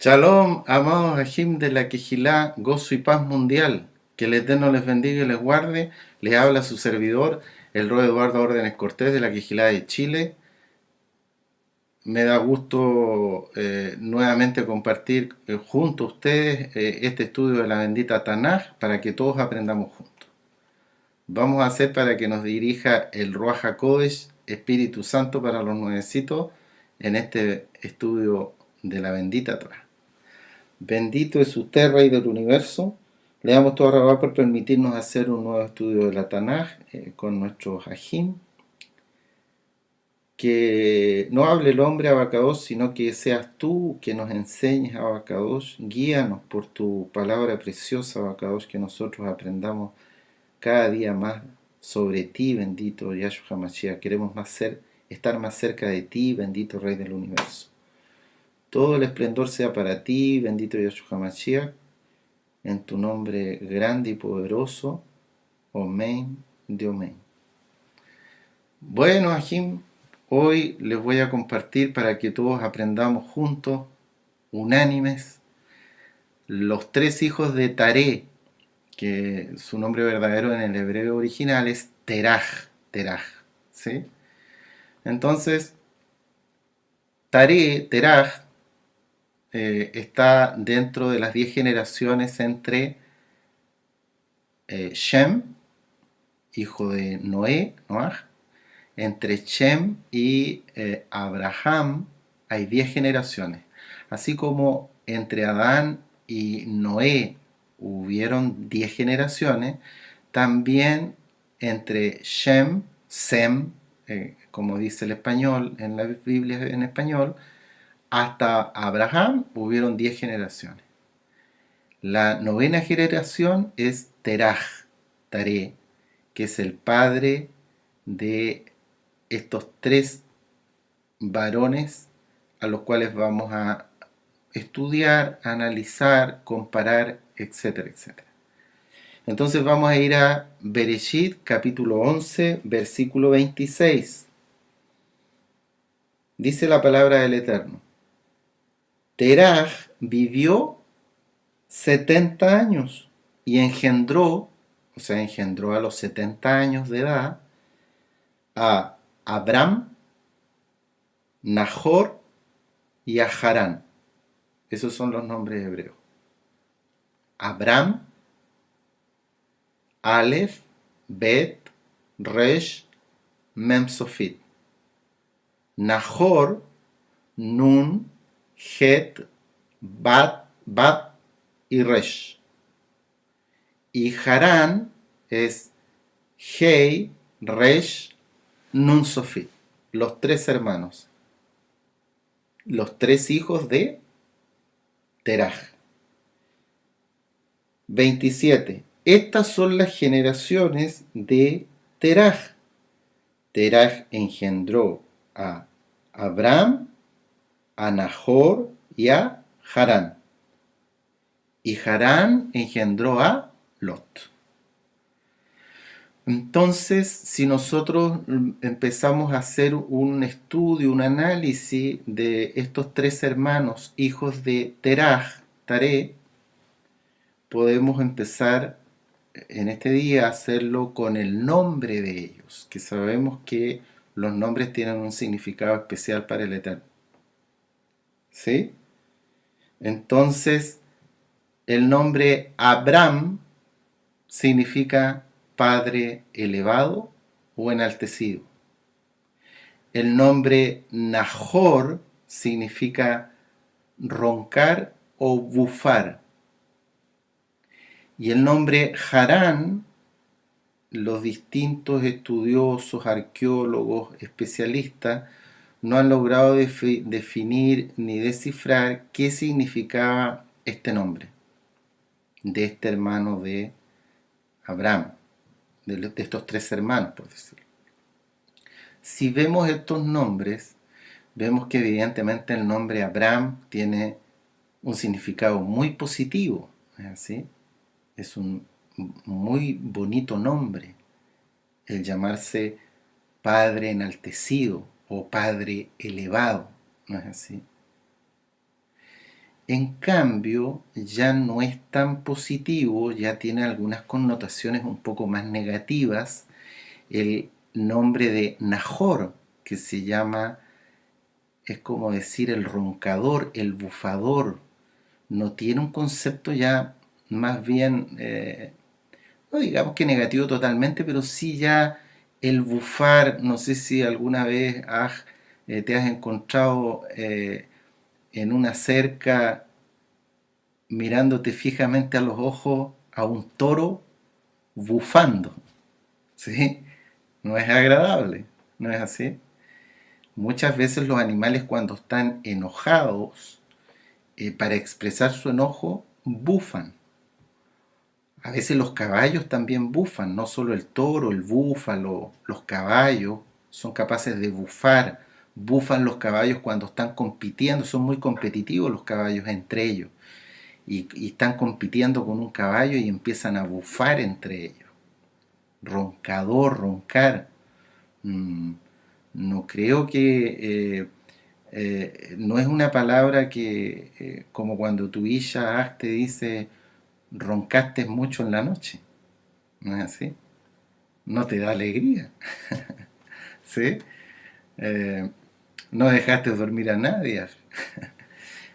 Shalom, amados Ajim de la Quejilá, gozo y paz mundial. Que el Eterno les bendiga y les guarde. Les habla su servidor, el Rey Eduardo Órdenes Cortés de la Quejilá de Chile. Me da gusto nuevamente compartir junto a ustedes este estudio de la bendita Tanaj para que todos aprendamos juntos. Vamos a hacer para que nos dirija el Ruach HaKodesh, Espíritu Santo para los nuevecitos, en este estudio de la bendita Torah. Bendito es usted, Rey del Universo. Le damos todo a Rabá por permitirnos hacer un nuevo estudio de la Tanaj con nuestros Ajim. Que no hable el hombre Abacados, sino que seas tú que nos enseñes, Abacados. Guíanos por tu palabra preciosa, Abacados, que nosotros aprendamos cada día más sobre ti, bendito Yahshua HaMashiach. Queremos estar más cerca de ti, bendito Rey del Universo. Todo el esplendor sea para ti, bendito Yahshua HaMashiach, en tu nombre grande y poderoso. Amén de Amén. Bueno, Ajim, hoy les voy a compartir para que todos aprendamos juntos, unánimes, los tres hijos de Taré, que su nombre verdadero en el hebreo original es Teraj, ¿sí? Entonces, Teraj, está dentro de las 10 generaciones entre Shem, hijo de Noah, entre Shem y Abraham hay 10 generaciones. Así como entre Adán y Noé hubieron 10 generaciones, también entre Sem, como dice el español, en la Biblia en español, hasta Abraham hubieron 10 generaciones. La novena generación es Taré, que es el padre de estos tres varones a los cuales vamos a estudiar, analizar, comparar, etcétera, etcétera. Entonces vamos a ir a Bereshit, capítulo 11, versículo 26. Dice la palabra del Eterno: Teraj vivió 70 años y engendró a los 70 años de edad a Abram, Nahor y a Harán. Esos son los nombres hebreos. Abram, Aleph, Bet, Resh, Mem Sofit. Nahor, Nun, Het, Bat y Resh. Y Harán es Hei, Resh, Nun Sofit. Los tres hermanos. Los tres hijos de Teraj. 27. Estas son las generaciones de Teraj. Teraj engendró a Abram, a Nahor y a Harán. Y Harán engendró a Lot. Entonces, si nosotros empezamos a hacer un estudio, un análisis de estos tres hermanos, hijos de Taré, podemos empezar en este día a hacerlo con el nombre de ellos, que sabemos que los nombres tienen un significado especial para el Eterno. ¿Sí? Entonces, el nombre Abram significa Padre elevado o enaltecido. El nombre Nahor significa roncar o bufar. Y el nombre Harán, los distintos estudiosos, arqueólogos, especialistas, no han logrado definir ni descifrar qué significaba este nombre de este hermano de Abraham, de estos tres hermanos, por decirlo. Si vemos estos nombres, vemos que evidentemente el nombre Abraham tiene un significado muy positivo, ¿es así? Es un muy bonito nombre, el llamarse Padre enaltecido o Padre elevado, ¿no es así? En cambio, ya no es tan positivo, ya tiene algunas connotaciones un poco más negativas el nombre de Nahor, que se llama, es como decir el roncador, el bufador. No tiene un concepto ya más bien, no digamos que negativo totalmente, pero sí ya el bufar. No sé si alguna vez te has encontrado en una cerca mirándote fijamente a los ojos a un toro bufando, ¿sí? No es agradable, ¿no es así? Muchas veces los animales cuando están enojados, para expresar su enojo, bufan. A veces los caballos también bufan, no solo el toro, el búfalo, los caballos son capaces de bufar. Bufan los caballos cuando están compitiendo, son muy competitivos los caballos entre ellos. Y están compitiendo con un caballo y empiezan a bufar entre ellos. Roncador, roncar. Mm, no creo que no es una palabra que, como cuando tu hija te dice, roncaste mucho en la noche. ¿No es así? No te da alegría. ¿Sí? Eh, no dejaste dormir a nadie.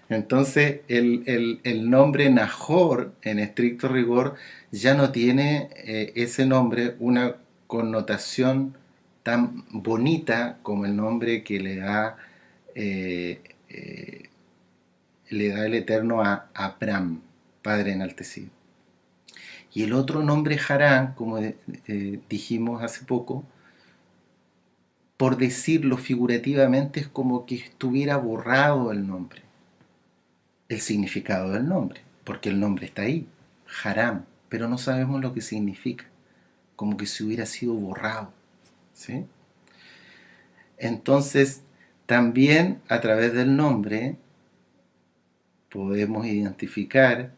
Entonces, el nombre Nahor, en estricto rigor, ya no tiene ese nombre una connotación tan bonita como el nombre que eh, eh, le da el Eterno a Abram, Padre enaltecido. Y el otro nombre Harán, como dijimos hace poco, por decirlo figurativamente, es como que estuviera borrado el nombre, el significado del nombre, porque el nombre está ahí, Haram, pero no sabemos lo que significa, como que se hubiera sido borrado, ¿sí? Entonces, también a través del nombre podemos identificar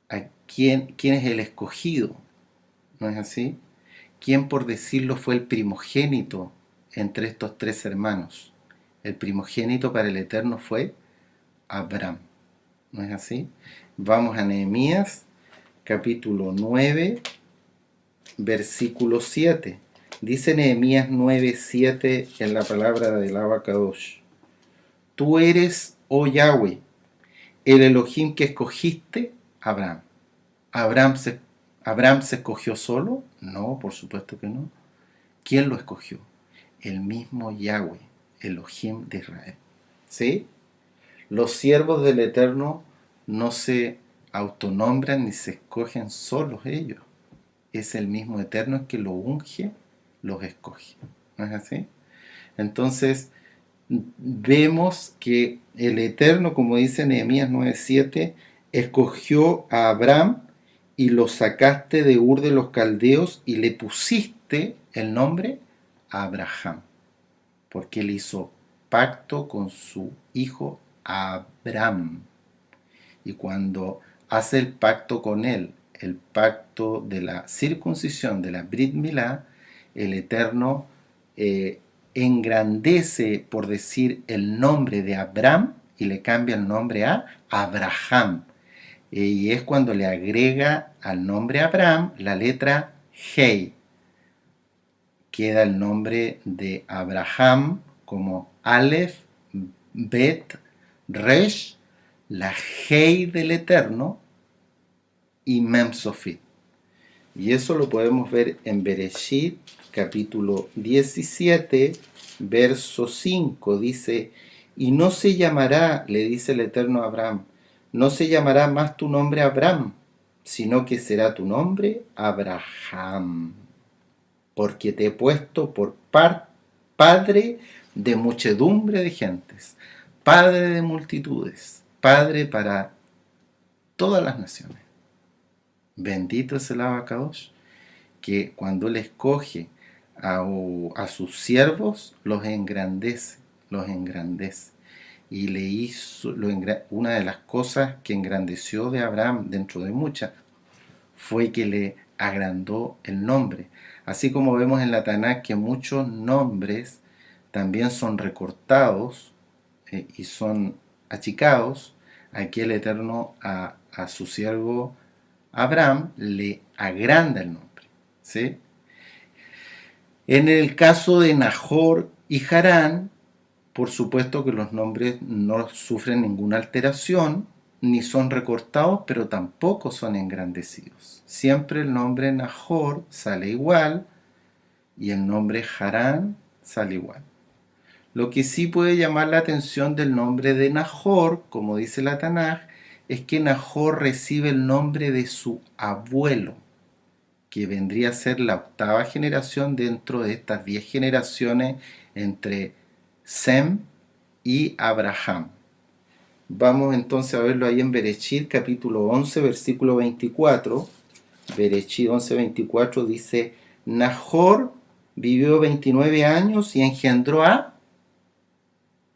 a quién es el escogido, ¿no es así? ¿Quién, por decirlo, fue el primogénito entre estos tres hermanos? El primogénito para el Eterno fue Abraham, ¿no es así? Vamos a Nehemías, capítulo 9, versículo 7. Dice Nehemías 9, 7 en la palabra del Abacadosh. Tú eres, oh Yahweh, el Elohim que escogiste, Abraham. ¿Abraham se, ¿Abraham se escogió solo? No, por supuesto que no. ¿Quién lo escogió? El mismo Yahweh, Elohim de Israel. ¿Sí? Los siervos del Eterno no se autonombran ni se escogen solos ellos. Es el mismo Eterno el que lo unge, los escoge. ¿No es así? Entonces, vemos que el Eterno, como dice Nehemías 9:7, escogió a Abraham y lo sacaste de Ur de los Caldeos y le pusiste el nombre Abraham, porque él hizo pacto con su hijo Abraham. Y cuando hace el pacto con él, el pacto de la circuncisión, de la Brit Milá, el Eterno eh, engrandece, por decir, el nombre de Abraham y le cambia el nombre a Abraham. Y es cuando le agrega al nombre Abraham la letra Hei. Queda el nombre de Abraham como Aleph, Bet, Resh, la Hei del Eterno y Mem Sofit. Y eso lo podemos ver en Bereshit, capítulo 17, verso 5. Dice, y no se llamará, le dice el Eterno a Abraham, no se llamará más tu nombre Abraham, sino que será tu nombre Abraham, porque te he puesto por padre de muchedumbre de gentes, padre de multitudes, padre para todas las naciones. Bendito es el Abacadosh, que cuando él escoge a sus siervos, los engrandece, los engrandece. Y le hizo, una de las cosas que engrandeció de Abraham, dentro de muchas, fue que le agrandó el nombre. Así como vemos en la Tanakh que muchos nombres también son recortados y son achicados, aquí el Eterno a su siervo Abraham le agranda el nombre. ¿Sí? En el caso de Nahor y Harán, por supuesto que los nombres no sufren ninguna alteración, ni son recortados, pero tampoco son engrandecidos. Siempre el nombre Nahor sale igual y el nombre Harán sale igual. Lo que sí puede llamar la atención del nombre de Nahor, como dice la Tanaj, es que Nahor recibe el nombre de su abuelo, que vendría a ser la octava generación dentro de estas 10 generaciones entre Sem y Abraham. Vamos entonces a verlo ahí en Bereshit capítulo 11 versículo 24. Bereshit 11, 24 dice: Nahor vivió 29 años y engendró a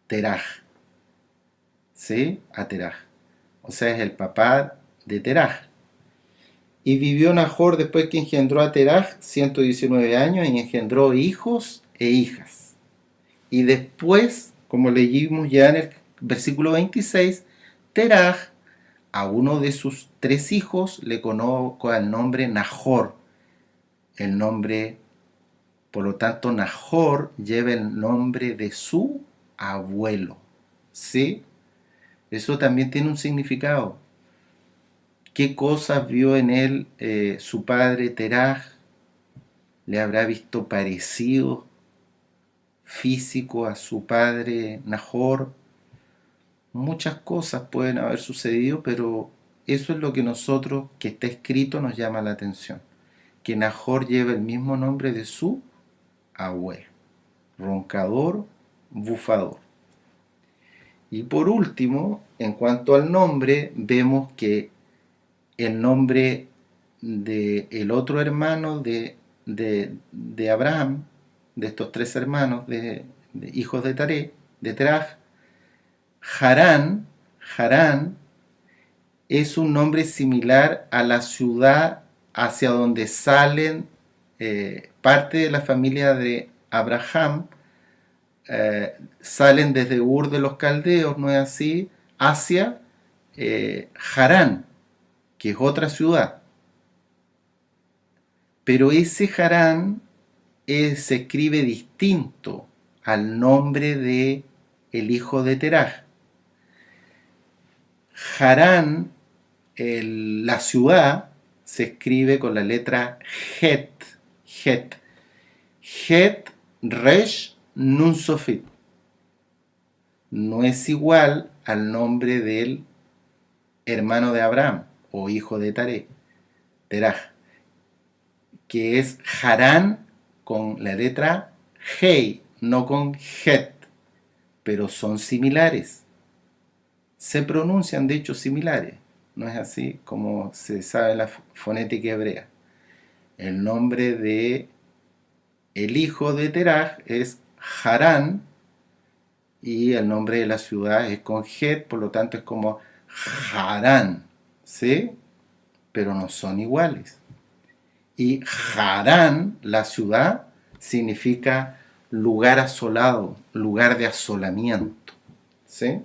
Teraj. ¿Sí? A Teraj. O sea, es el papá de Teraj. Y vivió Nahor después que engendró a Teraj 119 años y engendró hijos e hijas. Y después, como leímos ya en el versículo 26, Teraj a uno de sus 3 hijos le colocó el nombre Nahor. El nombre, por lo tanto, Nahor lleva el nombre de su abuelo. ¿Sí? Eso también tiene un significado. ¿Qué cosas vio en él su padre Teraj? ¿Le habrá visto parecido físico a su padre Nahor? Muchas cosas pueden haber sucedido, pero eso es lo que nosotros, que está escrito, nos llama la atención. Que Nahor lleva el mismo nombre de su abuelo. Roncador, bufador. Y por último, en cuanto al nombre, vemos que el nombre del otro hermano de Abraham, de estos 3 hermanos, de hijos de Teraj, Harán es un nombre similar a la ciudad hacia donde salen parte de la familia de Abraham, salen desde Ur de los Caldeos, ¿no es así?, hacia Harán, que es otra ciudad. Pero ese Harán se escribe distinto al nombre de el hijo de Teraj. Harán, la ciudad, se escribe con la letra Het, Resh, Nun Sofit. No es igual al nombre del hermano de Abraham o hijo de Teraj, que es Harán con la letra Hei, no con Het, pero son similares. Se pronuncian de hecho similares, no es así como se sabe en la fonética hebrea. El nombre de el hijo de Teraj es Harán y el nombre de la ciudad es con Het, por lo tanto es como Harán, ¿sí? Pero no son iguales. Y Harán, la ciudad, significa lugar asolado, lugar de asolamiento, ¿sí?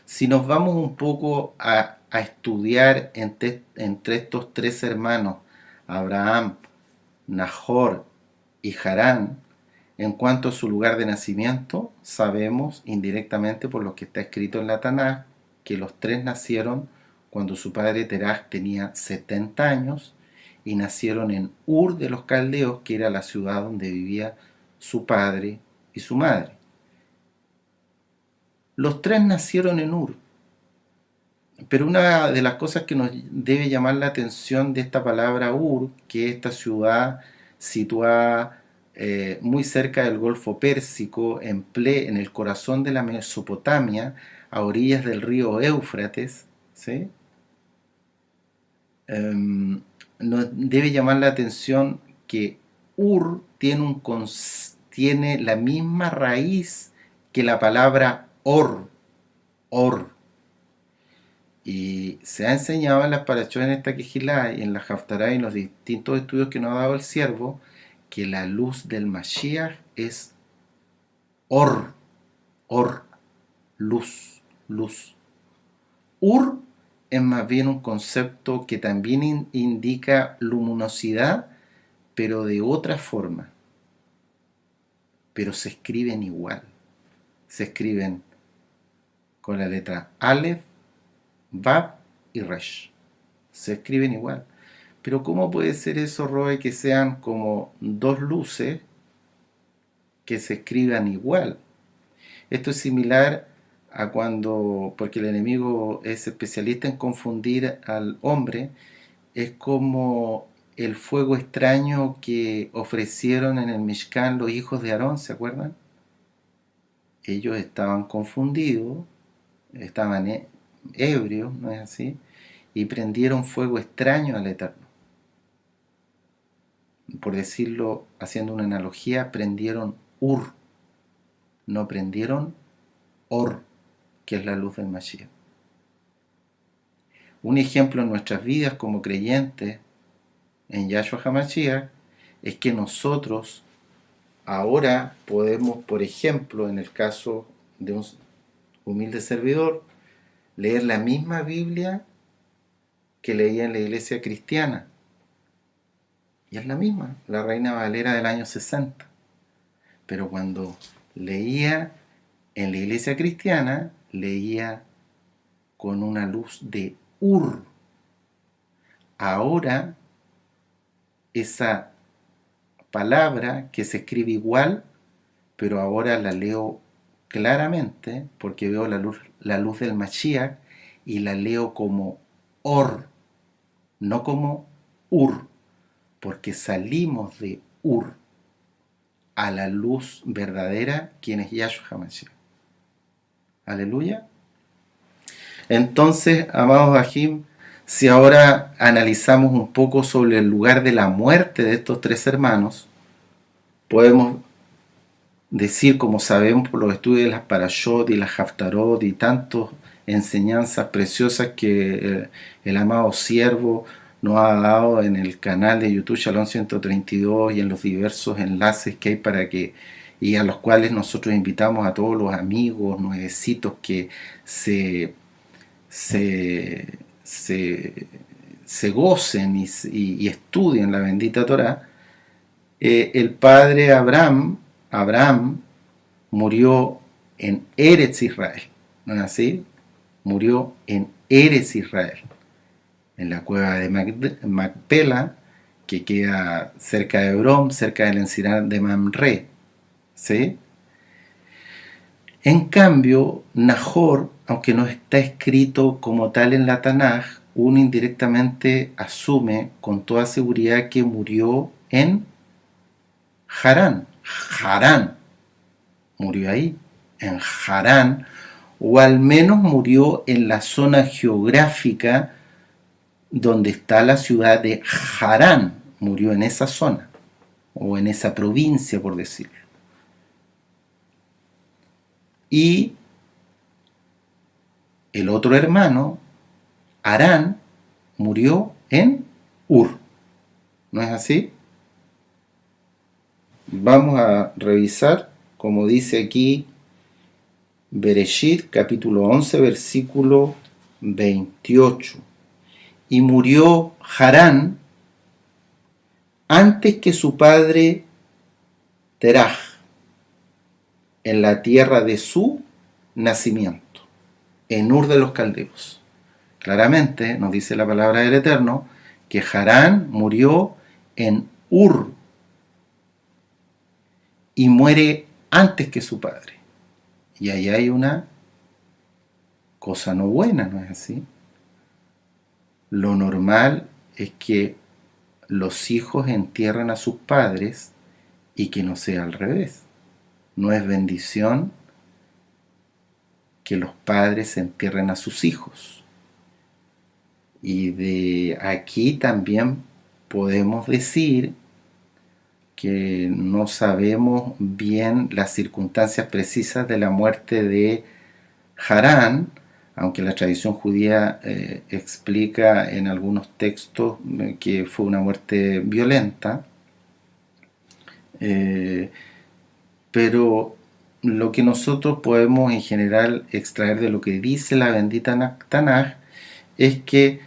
Si nos vamos un poco a estudiar entre estos 3 hermanos, Abraham, Nahor y Harán, en cuanto a su lugar de nacimiento, sabemos indirectamente por lo que está escrito en la Tanaj que los 3 nacieron cuando su padre Teraj tenía 70 años y nacieron en Ur de los Caldeos, que era la ciudad donde vivía su padre y su madre. Los 3 nacieron en Ur, pero una de las cosas que nos debe llamar la atención de esta palabra Ur, que es esta ciudad situada muy cerca del Golfo Pérsico, en el corazón de la Mesopotamia, a orillas del río Éufrates, ¿sí? Nos debe llamar la atención que Ur tiene la misma raíz que la palabra Or. Y se ha enseñado en las parashot en esta Kehilá y en la Haftará y en los distintos estudios que nos ha dado el siervo que la luz del Mashiach es Or, luz. luz. Ur es más bien un concepto que también indica luminosidad, pero de otra forma. Pero se escriben igual. Se escriben con la letra Aleph, Vav y Resh. Se escriben igual. Pero ¿cómo puede ser eso, Roe, que sean como dos luces que se escriban igual? Esto es similar a cuando, porque el enemigo es especialista en confundir al hombre, es como el fuego extraño que ofrecieron en el Mishkan los hijos de Aarón, ¿se acuerdan? Ellos estaban confundidos, estaban ebrios, ¿no es así? Y prendieron fuego extraño al Eterno. Por decirlo, haciendo una analogía, prendieron Ur, no prendieron Or, que es la luz del Mashiach. Un ejemplo en nuestras vidas como creyentes en Yahshua HaMashiach es que nosotros ahora podemos, por ejemplo, en el caso de un humilde servidor, leer la misma Biblia que leía en la iglesia cristiana. Y es la misma, la Reina Valera del año 60. Pero cuando leía en la iglesia cristiana, leía con una luz de Ur. Ahora, esa palabra que se escribe igual, pero ahora la leo claramente porque veo la luz del Mashiach y la leo como Or, no como Ur, porque salimos de Ur a la luz verdadera, quien es Yahshua HaMashiach. Aleluya. Entonces, amados Ajim, si ahora analizamos un poco sobre el lugar de la muerte de estos tres hermanos, podemos decir, como sabemos por los estudios de las Parashot y las Haftarot y tantas enseñanzas preciosas que el amado siervo nos ha dado en el canal de YouTube Shalom 132 y en los diversos enlaces que hay para que, y a los cuales nosotros invitamos a todos los amigos nuevecitos que se gocen y estudien la bendita Torah. El padre Abraham murió en Eretz Israel, ¿no es así? Murió en Eretz Israel, en la cueva de Macpela, que queda cerca de Hebrón, cerca del encinar de Mamre, ¿sí? En cambio, Nahor, aunque no está escrito como tal en la Tanaj, uno indirectamente asume con toda seguridad que murió en Harán. Harán murió ahí, en Harán, o al menos murió en la zona geográfica donde está la ciudad de Harán. Murió en esa zona, o en esa provincia, por decirlo. Y el otro hermano, Harán, murió en Ur. ¿No es así? Vamos a revisar, como dice aquí Bereshit, capítulo 11, versículo 28. Y murió Harán antes que su padre Teraj, en la tierra de su nacimiento, en Ur de los Caldeos. Claramente nos dice la palabra del Eterno que Harán murió en Ur y muere antes que su padre. Y ahí hay una cosa no buena, ¿no es así? Lo normal es que los hijos entierren a sus padres y que no sea al revés. No es bendición que los padres entierren a sus hijos. Y de aquí también podemos decir que no sabemos bien las circunstancias precisas de la muerte de Harán, aunque la tradición judía explica en algunos textos que fue una muerte violenta, pero lo que nosotros podemos en general extraer de lo que dice la bendita Tanaj es que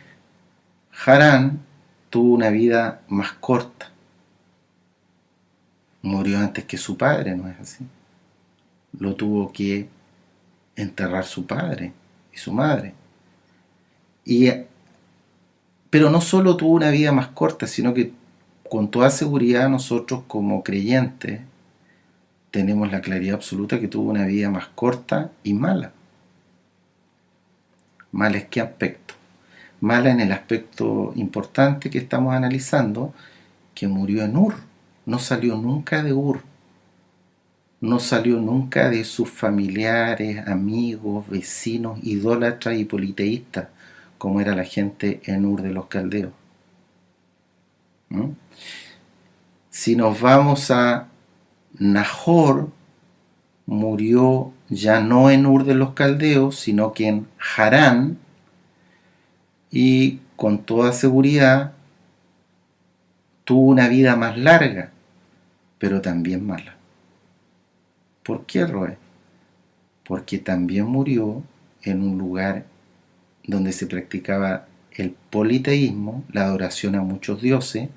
Harán tuvo una vida más corta. Murió antes que su padre, ¿no es así? Lo tuvo que enterrar su padre y su madre. Pero no solo tuvo una vida más corta, sino que con toda seguridad nosotros como creyentes tenemos la claridad absoluta que tuvo una vida más corta y mala. ¿Mala en qué aspecto? Mala en el aspecto importante que estamos analizando, que murió en Ur. No salió nunca de Ur. No salió nunca de sus familiares, amigos, vecinos, idólatras y politeístas, como era la gente en Ur de los Caldeos. ¿Mm? Si nos vamos a Nahor, murió ya no en Ur de los Caldeos, sino que en Harán, y con toda seguridad tuvo una vida más larga, pero también mala. ¿Por qué, Roe? Porque también murió en un lugar donde se practicaba el politeísmo, la adoración a muchos dioses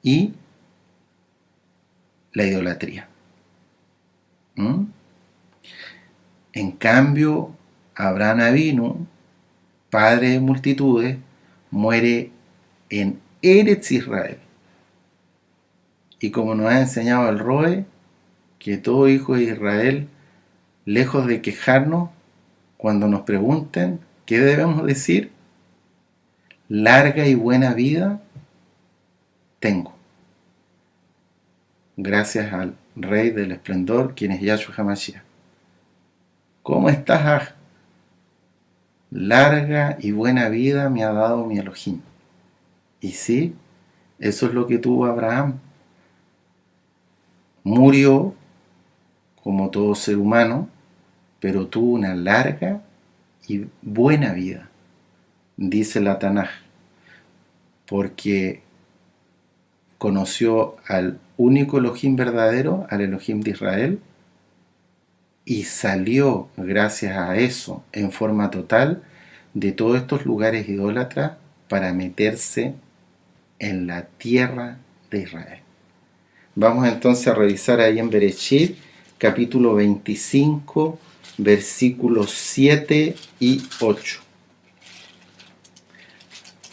y la idolatría. ¿Mm? En cambio, Abraham Avinu, padre de multitudes, muere en Eretz Israel. Y como nos ha enseñado el Roe, que todo hijo de Israel, lejos de quejarnos, cuando nos pregunten qué debemos decir, larga y buena vida tengo, gracias al Rey del Esplendor, quien es Yahshua HaMashiach. ¿Cómo estás, Aj? Larga y buena vida me ha dado mi Elohim. Y sí, eso es lo que tuvo Abraham. Murió como todo ser humano, pero tuvo una larga y buena vida, dice la Tanaj, porque conoció al único Elohim verdadero, al Elohim de Israel, y salió gracias a eso en forma total de todos estos lugares idólatras para meterse en la tierra de Israel. Vamos entonces a revisar ahí en Bereshit, capítulo 25, versículos 7 y 8.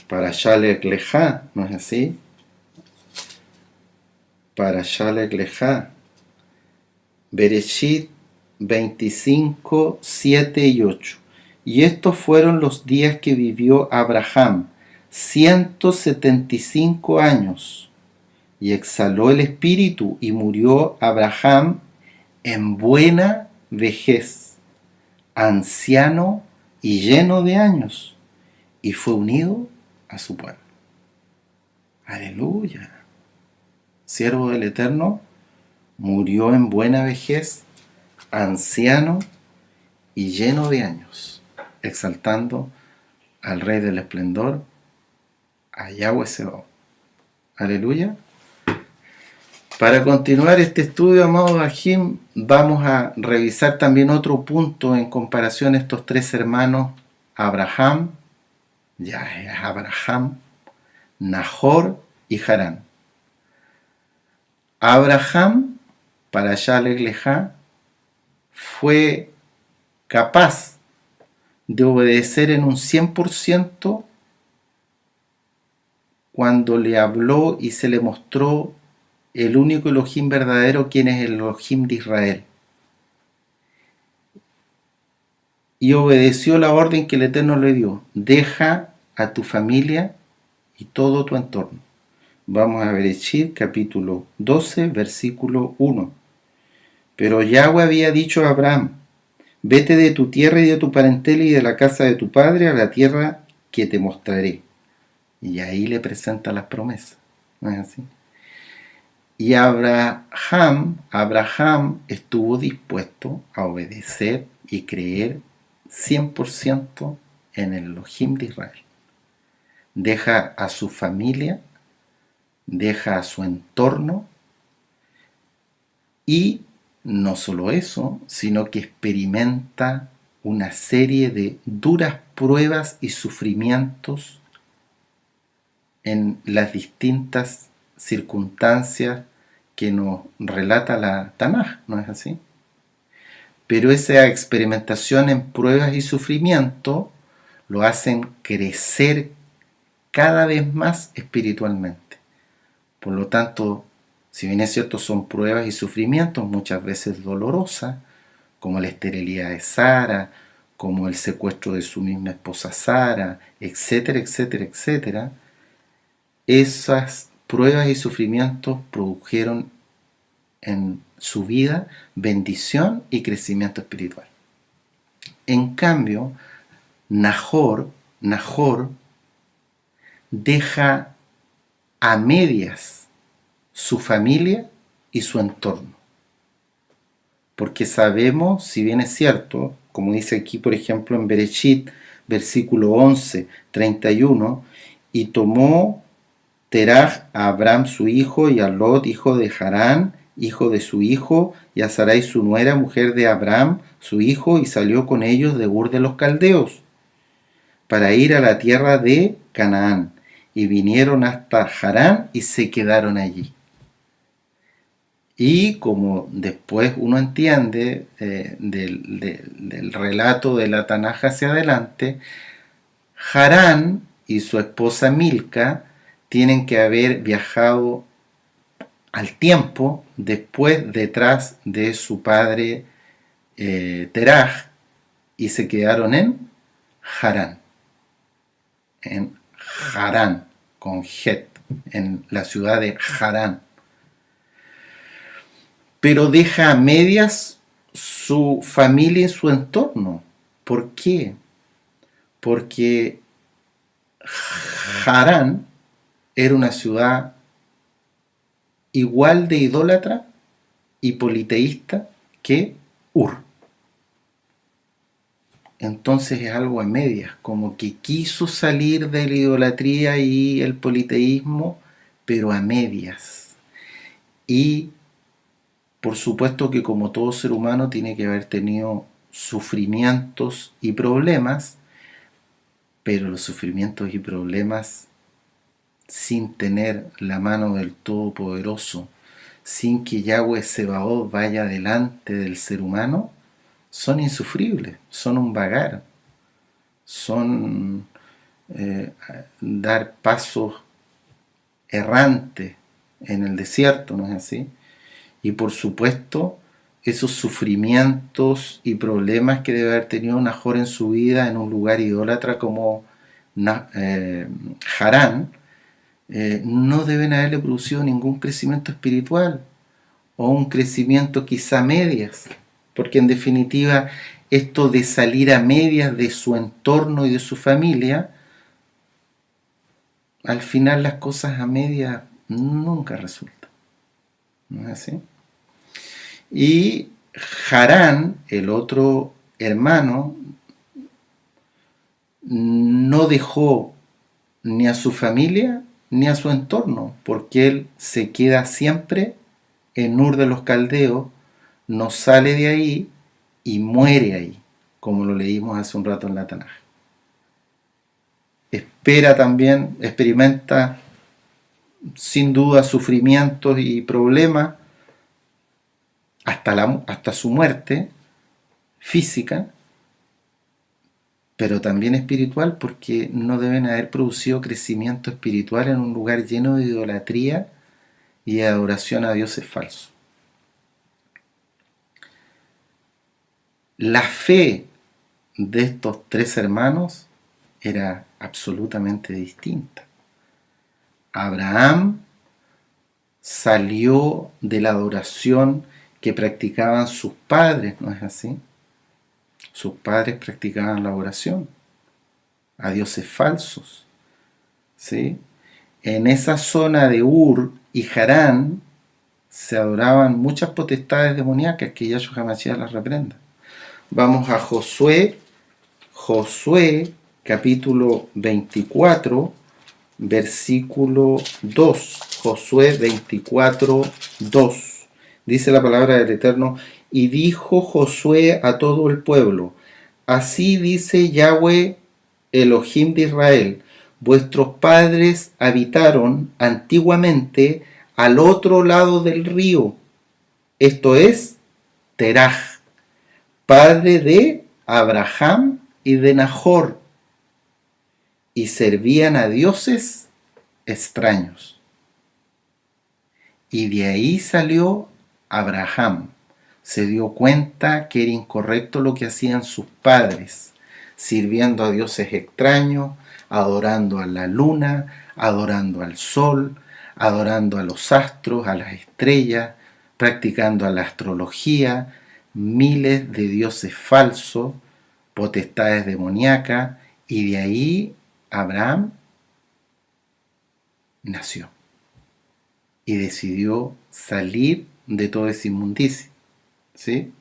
Para Shalek Lejá, ¿no es así? Para Shalek Lejá. Bereshit 25, 7 y 8. Y estos fueron los días que vivió Abraham, 175 años. Y exhaló el espíritu y murió Abraham en buena vejez, anciano y lleno de años, y fue unido a su pueblo. Aleluya. Siervo del Eterno, murió en buena vejez, anciano y lleno de años, exaltando al Rey del Esplendor, a Yahweh Sebaot. Aleluya. Para continuar este estudio, amado Bajim, vamos a revisar también otro punto en comparación a estos tres hermanos, Abraham, ya es Abraham, Nahor y Harán. Abraham, para Shalek Lejá, fue capaz de obedecer en un 100% cuando le habló y se le mostró el único Elohim verdadero, quien es el Elohim de Israel. Y obedeció la orden que el Eterno le dio: deja a tu familia y todo tu entorno. Vamos a Bereshit, capítulo 12, versículo 1. Pero Yahweh había dicho a Abraham: vete de tu tierra y de tu parentela y de la casa de tu padre a la tierra que te mostraré. Y ahí le presenta las promesas, ¿no es así? Y Abraham estuvo dispuesto a obedecer y creer 100% en el Elohim de Israel. Deja a su familia, deja a su entorno y No solo eso, sino que experimenta una serie de duras pruebas y sufrimientos en las distintas circunstancias que nos relata la Tanaj, ¿no es así? Pero esa experimentación en pruebas y sufrimiento lo hacen crecer cada vez más espiritualmente. Por lo tanto, si bien es cierto, son pruebas y sufrimientos muchas veces dolorosas, como la esterilidad de Sara, como el secuestro de su misma esposa Sara, etcétera, etcétera, etcétera, esas pruebas y sufrimientos produjeron en su vida bendición y crecimiento espiritual. En cambio, Nahor deja a medias su familia y su entorno. Porque sabemos, si bien es cierto, como dice aquí por ejemplo en Bereshit, versículo 11, 31, y tomó Teraj a Abraham su hijo y a Lot hijo de Harán, hijo de su hijo, y a Sarai su nuera, mujer de Abraham su hijo, y salió con ellos de Ur de los Caldeos, para ir a la tierra de Canaán, y vinieron hasta Harán y se quedaron allí. Y como después uno entiende del relato de la Tanaj hacia adelante, Harán y su esposa Milca tienen que haber viajado al tiempo después detrás de su padre Teraj y se quedaron en Harán, con Het, en la ciudad de Harán. Pero deja a medias su familia y su entorno. ¿Por qué? Porque Harán era una ciudad igual de idólatra y politeísta que Ur. Entonces es algo a medias, como que quiso salir de la idolatría y el politeísmo, pero a medias. Y por supuesto que como todo ser humano tiene que haber tenido sufrimientos y problemas, pero los sufrimientos y problemas sin tener la mano del Todopoderoso, sin que Yahweh Sebaot vaya delante del ser humano, son insufribles, son un vagar, son dar pasos errantes en el desierto, ¿no es así? Y por supuesto, esos sufrimientos y problemas que debe haber tenido Nahor en su vida en un lugar idólatra como Harán, no deben haberle producido ningún crecimiento espiritual o un crecimiento quizá a medias, porque en definitiva esto de salir a medias de su entorno y de su familia, al final las cosas a medias nunca resultan, ¿no es así? Y Harán, el otro hermano, no dejó ni a su familia ni a su entorno, porque él se queda siempre en Ur de los Caldeos, no sale de ahí y muere ahí, como lo leímos hace un rato en la Tanaj. Espera también, experimenta sin duda sufrimientos y problemas hasta su muerte física, pero también espiritual, porque no deben haber producido crecimiento espiritual en un lugar lleno de idolatría y de adoración a dioses falsos. La fe de estos tres hermanos era absolutamente distinta. Abraham salió de la adoración que practicaban sus padres, ¿no es así? Sus padres practicaban la adoración a dioses falsos, ¿sí? En esa zona de Ur y Harán se adoraban muchas potestades demoníacas que Yahshua HaMashiach las reprenda. Vamos a Josué capítulo 24, versículo 2. Josué 24, 2. Dice la palabra del Eterno: y dijo Josué a todo el pueblo: Así dice Yahweh Elohim de Israel: vuestros padres habitaron antiguamente al otro lado del río, esto es, Teraj, padre de Abraham y de Nahor, y servían a dioses extraños. Y de ahí salió Abraham. Se dio cuenta que era incorrecto lo que hacían sus padres, sirviendo a dioses extraños, adorando a la luna, adorando al sol, adorando a los astros, a las estrellas, practicando a la astrología, miles de dioses falsos, potestades demoníacas, y de ahí Abraham nació y decidió salir de toda esa inmundicia, ¿sí?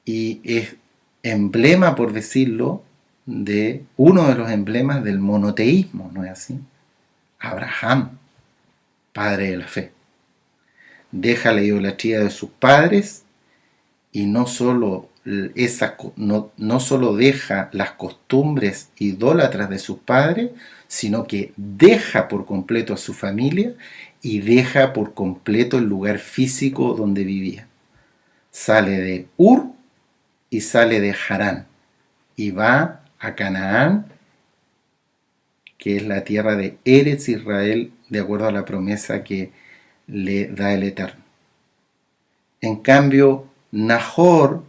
Y es emblema, por decirlo, de uno de los emblemas del monoteísmo, ¿no es así? Abraham, padre de la fe, deja la idolatría de sus padres y no solo no solo deja las costumbres idólatras de sus padres, sino que deja por completo a su familia y deja por completo el lugar físico donde vivía. Sale de Ur y sale de Harán y va a Canaán, que es la tierra de Eretz Israel, de acuerdo a la promesa que le da el Eterno. En cambio, Nahor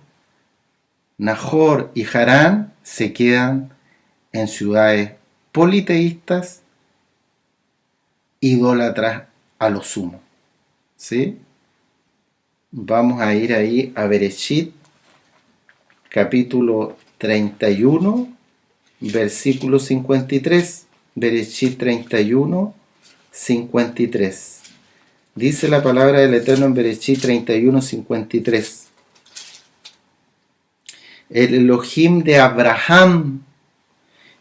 y Harán se quedan en ciudades politeístas, idólatras a lo sumo, ¿sí? Vamos a ir ahí a Bereshit, capítulo 31, versículo 53. Bereshit 31, 53. Dice la palabra del Eterno en Bereshit 31, 53. El Elohim de Abraham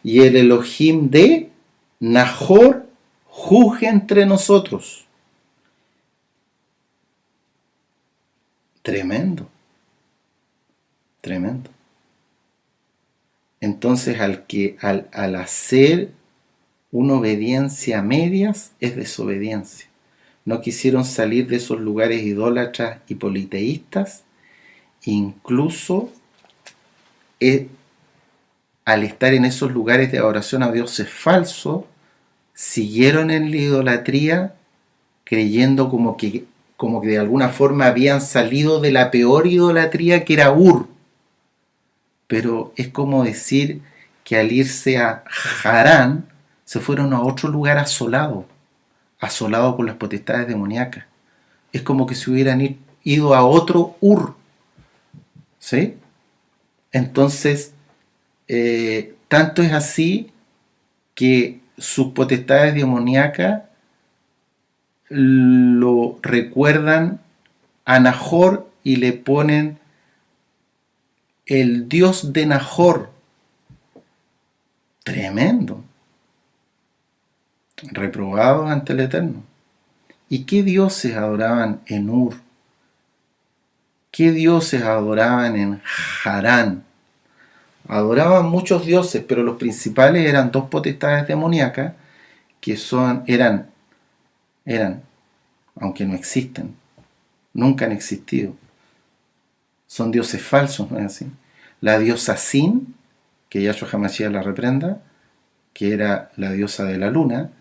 y el Elohim de Nahor juzgue entre nosotros. Tremendo. Tremendo. Entonces, al hacer una obediencia a medias, es desobediencia. No quisieron salir de esos lugares idólatras y politeístas, incluso al estar en esos lugares de adoración a dioses falsos, siguieron en la idolatría, creyendo como que de alguna forma habían salido de la peor idolatría, que era Ur. Pero es como decir que al irse a Harán se fueron a otro lugar asolado por las potestades demoníacas. Es como que se hubieran ido a otro Ur, ¿sí? Entonces, tanto es así que sus potestades demoníacas lo recuerdan a Nahor y le ponen el dios de Nahor. Tremendo. Reprobados ante el Eterno. ¿Y qué dioses adoraban en Ur? ¿Qué dioses adoraban en Harán? Adoraban muchos dioses, pero los principales eran dos potestades demoníacas que eran, aunque no existen, nunca han existido. Son dioses falsos, ¿no es así? La diosa Sin, que Yahshua HaMashiach la reprenda, que era la diosa de la luna,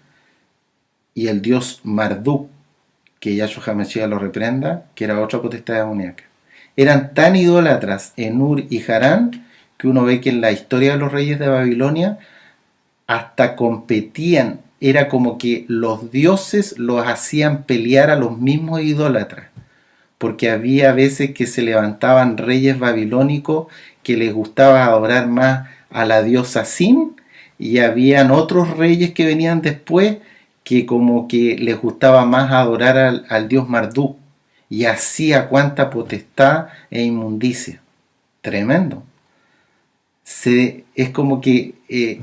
y el dios Marduk, que Yahshua HaMashiach lo reprenda, que era otra potestad demoníaca. Eran tan idólatras en Ur y Harán que uno ve que en la historia de los reyes de Babilonia hasta competían. Era como que los dioses los hacían pelear a los mismos idólatras, porque había veces que se levantaban reyes babilónicos que les gustaba adorar más a la diosa Sin, y habían otros reyes que venían después que como que les gustaba más adorar al dios Marduk, y así a cuánta potestad e inmundicia. Tremendo. Es como que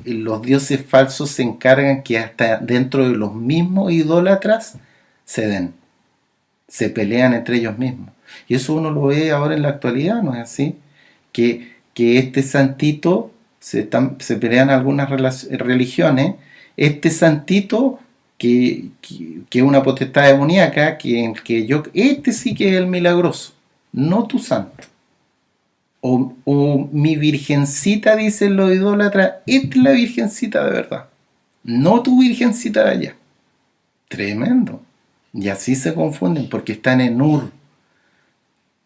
los dioses falsos se encargan que hasta dentro de los mismos idólatras se pelean entre ellos mismos. Y eso uno lo ve ahora en la actualidad, ¿no es así? Que este santito, se pelean algunas religiones, este santito que es una potestad demoníaca, este sí que es el milagroso, no tu santo. O mi virgencita, dicen los idólatras, esta es la virgencita de verdad, no tu virgencita de allá. Tremendo. Y así se confunden porque están en Ur,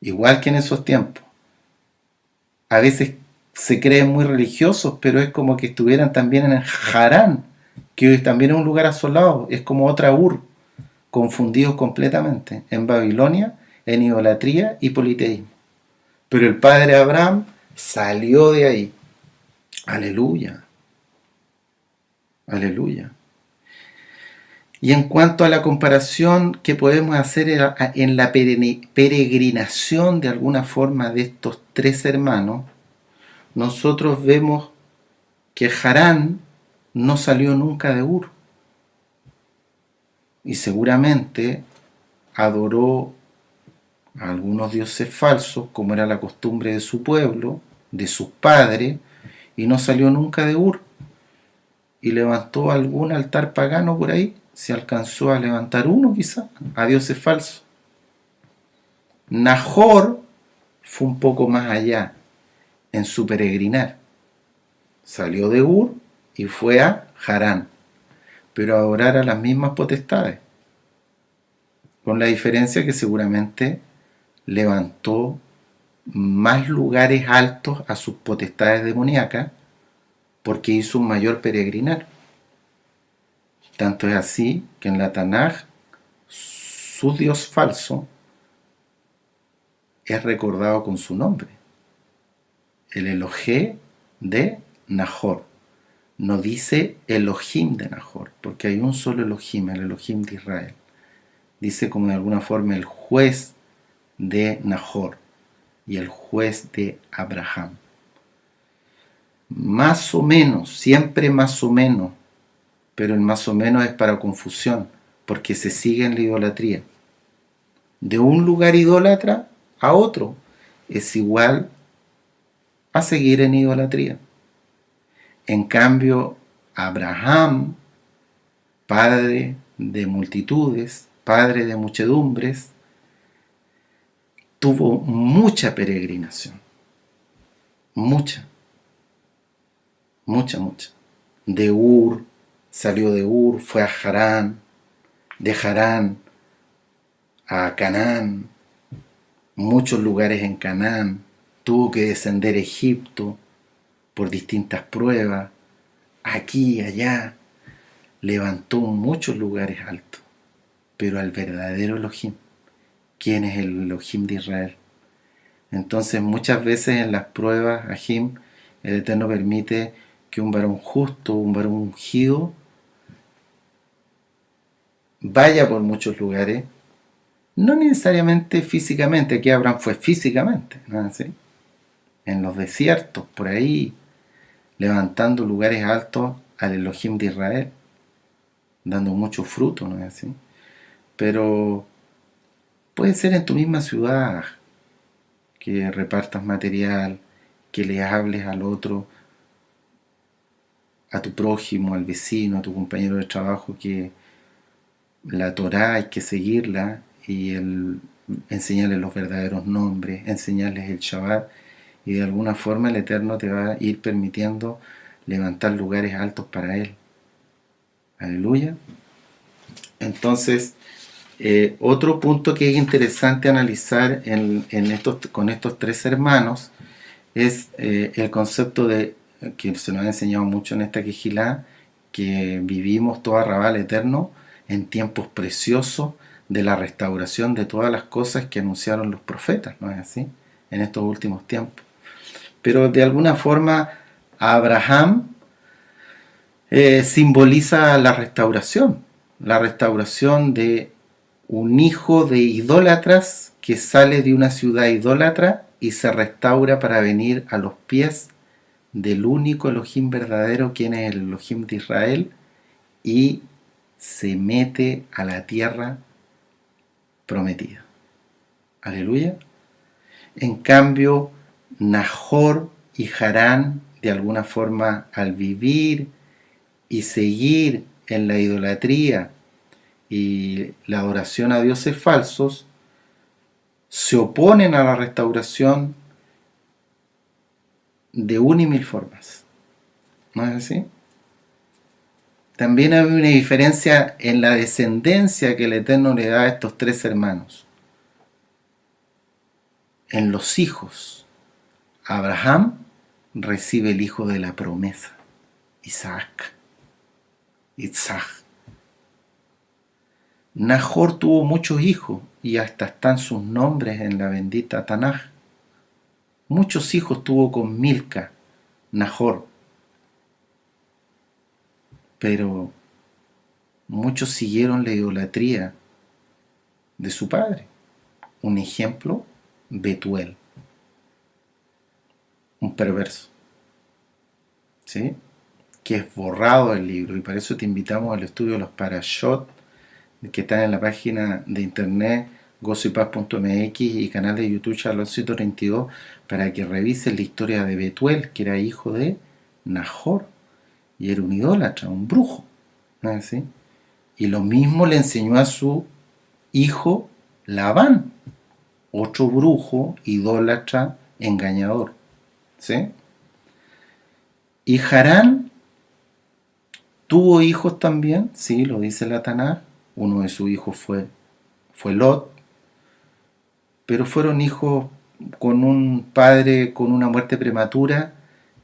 igual que en esos tiempos. A veces se creen muy religiosos, pero es como que estuvieran también en Harán, que también es un lugar asolado, es como otra Ur, confundidos completamente, en Babilonia, en idolatría y politeísmo. Pero el padre Abraham salió de ahí. Aleluya, aleluya. Y en cuanto a la comparación que podemos hacer en la peregrinación de alguna forma de estos tres hermanos, nosotros vemos que Harán no salió nunca de Ur y seguramente adoró a algunos dioses falsos, como era la costumbre de su pueblo, de sus padres, y no salió nunca de Ur, y levantó algún altar pagano por ahí, se alcanzó a levantar uno quizá, a dioses falsos. Nahor fue un poco más allá en su peregrinar, salió de Ur y fue a Harán, pero a adorar a las mismas potestades, con la diferencia que seguramente levantó más lugares altos a sus potestades demoníacas porque hizo un mayor peregrinar. Tanto es así que en la Tanaj su dios falso es recordado con su nombre, el Elohé de Nahor. No dice Elohim de Nahor, porque hay un solo Elohim, el Elohim de Israel. Dice como de alguna forma el juez de Nahor y el juez de Abraham. Más o menos, siempre más o menos, pero el más o menos es para confusión, porque se sigue en la idolatría. De un lugar idólatra a otro es igual a seguir en idolatría. En cambio, Abraham, padre de multitudes, padre de muchedumbres, tuvo mucha peregrinación, mucha, mucha, mucha. De Ur, salió de Ur, fue a Harán, de Harán a Canaán, muchos lugares en Canaán, tuvo que descender a Egipto por distintas pruebas, aquí y allá, levantó muchos lugares altos, pero al verdadero Elohim. ¿Quién es el Elohim de Israel? Entonces muchas veces en las pruebas, Ajim, el Eterno permite que un varón justo, un varón ungido, vaya por muchos lugares, no necesariamente físicamente, aquí Abraham fue físicamente, ¿no es así? En los desiertos, por ahí, levantando lugares altos al Elohim de Israel, dando mucho fruto, ¿no es así? Pero puede ser en tu misma ciudad, que repartas material, que le hables al otro, a tu prójimo, al vecino, a tu compañero de trabajo, que la Torá hay que seguirla y enseñarles los verdaderos nombres, enseñarles el Shabbat, y de alguna forma el Eterno te va a ir permitiendo levantar lugares altos para Él. Aleluya. Entonces, otro punto que es interesante analizar con estos tres hermanos es el concepto de, que se nos ha enseñado mucho en esta quejilá, que vivimos todo arrabal eterno en tiempos preciosos de la restauración de todas las cosas que anunciaron los profetas, ¿no es así? En estos últimos tiempos. Pero de alguna forma Abraham simboliza la restauración de un hijo de idólatras que sale de una ciudad idólatra y se restaura para venir a los pies del único Elohim verdadero, quien es el Elohim de Israel, y se mete a la tierra prometida. Aleluya. En cambio, Nahor y Harán, de alguna forma, al vivir y seguir en la idolatría y la adoración a dioses falsos, se oponen a la restauración de una y mil formas. ¿No es así? También hay una diferencia en la descendencia que el Eterno le da a estos tres hermanos. En los hijos, Abraham recibe el hijo de la promesa, Isaac. Nahor tuvo muchos hijos y hasta están sus nombres en la bendita Tanaj. Muchos hijos tuvo con Milca, Nahor, pero muchos siguieron la idolatría de su padre. Un ejemplo, Betuel, un perverso, ¿sí? Que es borrado del libro, y para eso te invitamos al estudio de los Parashot, que están en la página de internet gozoypaz.mx y canal de YouTube Charloncito 32, para que revises la historia de Betuel, que era hijo de Nahor y era un idólatra, un brujo, ¿no es así? Y lo mismo le enseñó a su hijo Labán, otro brujo, idólatra, engañador, ¿sí? Y Harán tuvo hijos también, sí, lo dice la Tanaj. Uno de sus hijos fue Lot, pero fueron hijos con un padre con una muerte prematura,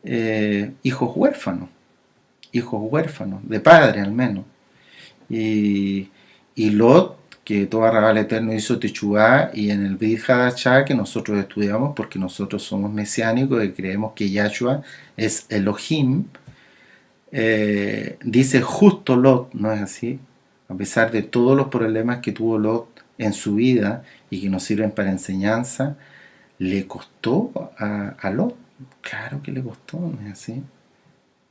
hijos huérfanos, de padre al menos. Y Lot, que toda Rabal Eterno hizo Techubá, y en el Brit Hadashah que nosotros estudiamos, porque nosotros somos mesiánicos y creemos que Yahshua es Elohim, dice justo Lot, ¿no es así? A pesar de todos los problemas que tuvo Lot en su vida y que nos sirven para enseñanza, le costó a Lot. Claro que le costó, ¿no es así?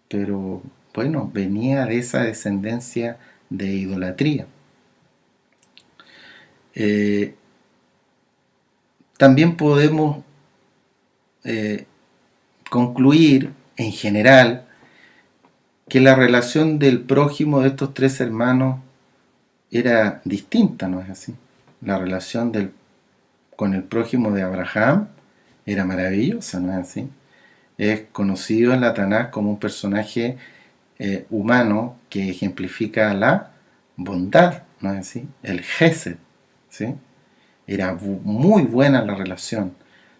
Pero bueno, venía de esa descendencia de idolatría. También podemos concluir en general que la relación del prójimo de estos tres hermanos era distinta, ¿no es así? La relación con el prójimo de Abraham era maravillosa, ¿no es así? Es conocido en la Tanaj como un personaje humano que ejemplifica la bondad, ¿no es así? El Gesed, ¿sí? Era muy buena la relación,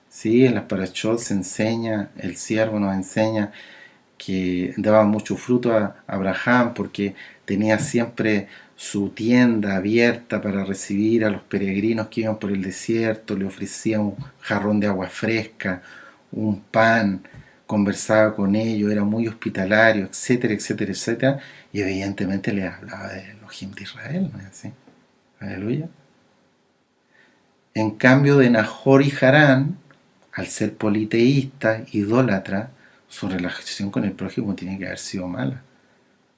¿sí? En las Parashot se enseña, el siervo nos enseña que daba mucho fruto a Abraham porque tenía siempre su tienda abierta para recibir a los peregrinos que iban por el desierto, le ofrecía un jarrón de agua fresca, un pan, conversaba con ellos, era muy hospitalario, etcétera, etcétera, etcétera, y evidentemente le hablaba de Elohim de Israel, ¿no es así? Aleluya. En cambio de Nahor y Harán, al ser politeístas, idólatras, su relación con el prójimo tiene que haber sido mala.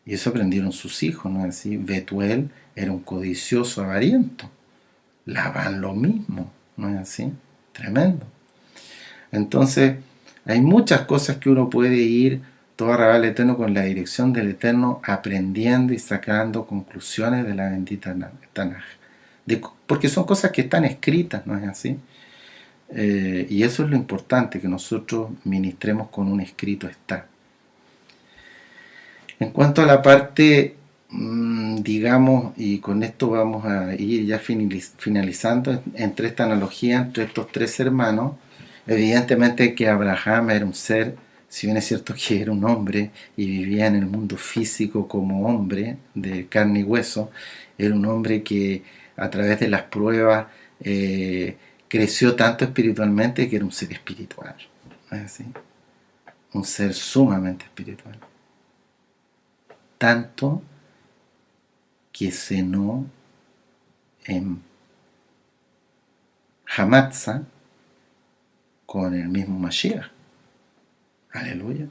Y eso aprendieron sus hijos, ¿no es así? Betuel era un codicioso avariento. Labán lo mismo, ¿no es así? Tremendo. Entonces, hay muchas cosas que uno puede ir todo Rabal Eterno con la dirección del Eterno, aprendiendo y sacando conclusiones de la bendita Tanaj. Porque son cosas que están escritas, ¿no es así? Y eso es lo importante, que nosotros ministremos con un escrito está. En cuanto a la parte, digamos, y con esto vamos a ir ya finalizando, entre esta analogía entre estos tres hermanos, evidentemente que Abraham era un ser, si bien es cierto que era un hombre y vivía en el mundo físico como hombre, de carne y hueso, era un hombre que a través de las pruebas creció tanto espiritualmente que era un ser espiritual, ¿no es así? Un ser sumamente espiritual. Tanto que cenó en Hamatza con el mismo Mashiach. Aleluya.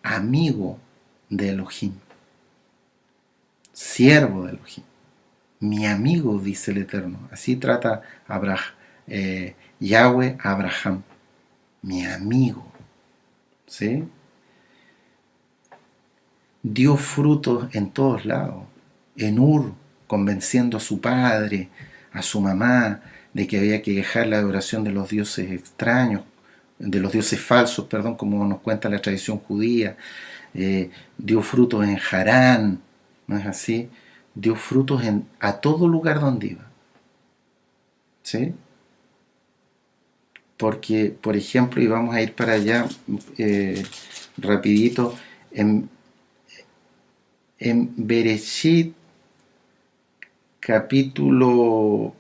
Amigo de Elohim. Siervo de Elohim. Mi amigo, dice el Eterno. Así trata Yahweh a Abraham. Mi amigo. ¿Sí? Dio frutos en todos lados. En Ur, convenciendo a su padre, a su mamá, de que había que dejar la adoración de los dioses extraños, de los dioses falsos, perdón, como nos cuenta la tradición judía. Dio frutos en Harán, ¿no es así? Dio frutos a todo lugar donde iba. ¿Sí? Porque, por ejemplo, y vamos a ir para allá rapidito, en Bereshit capítulo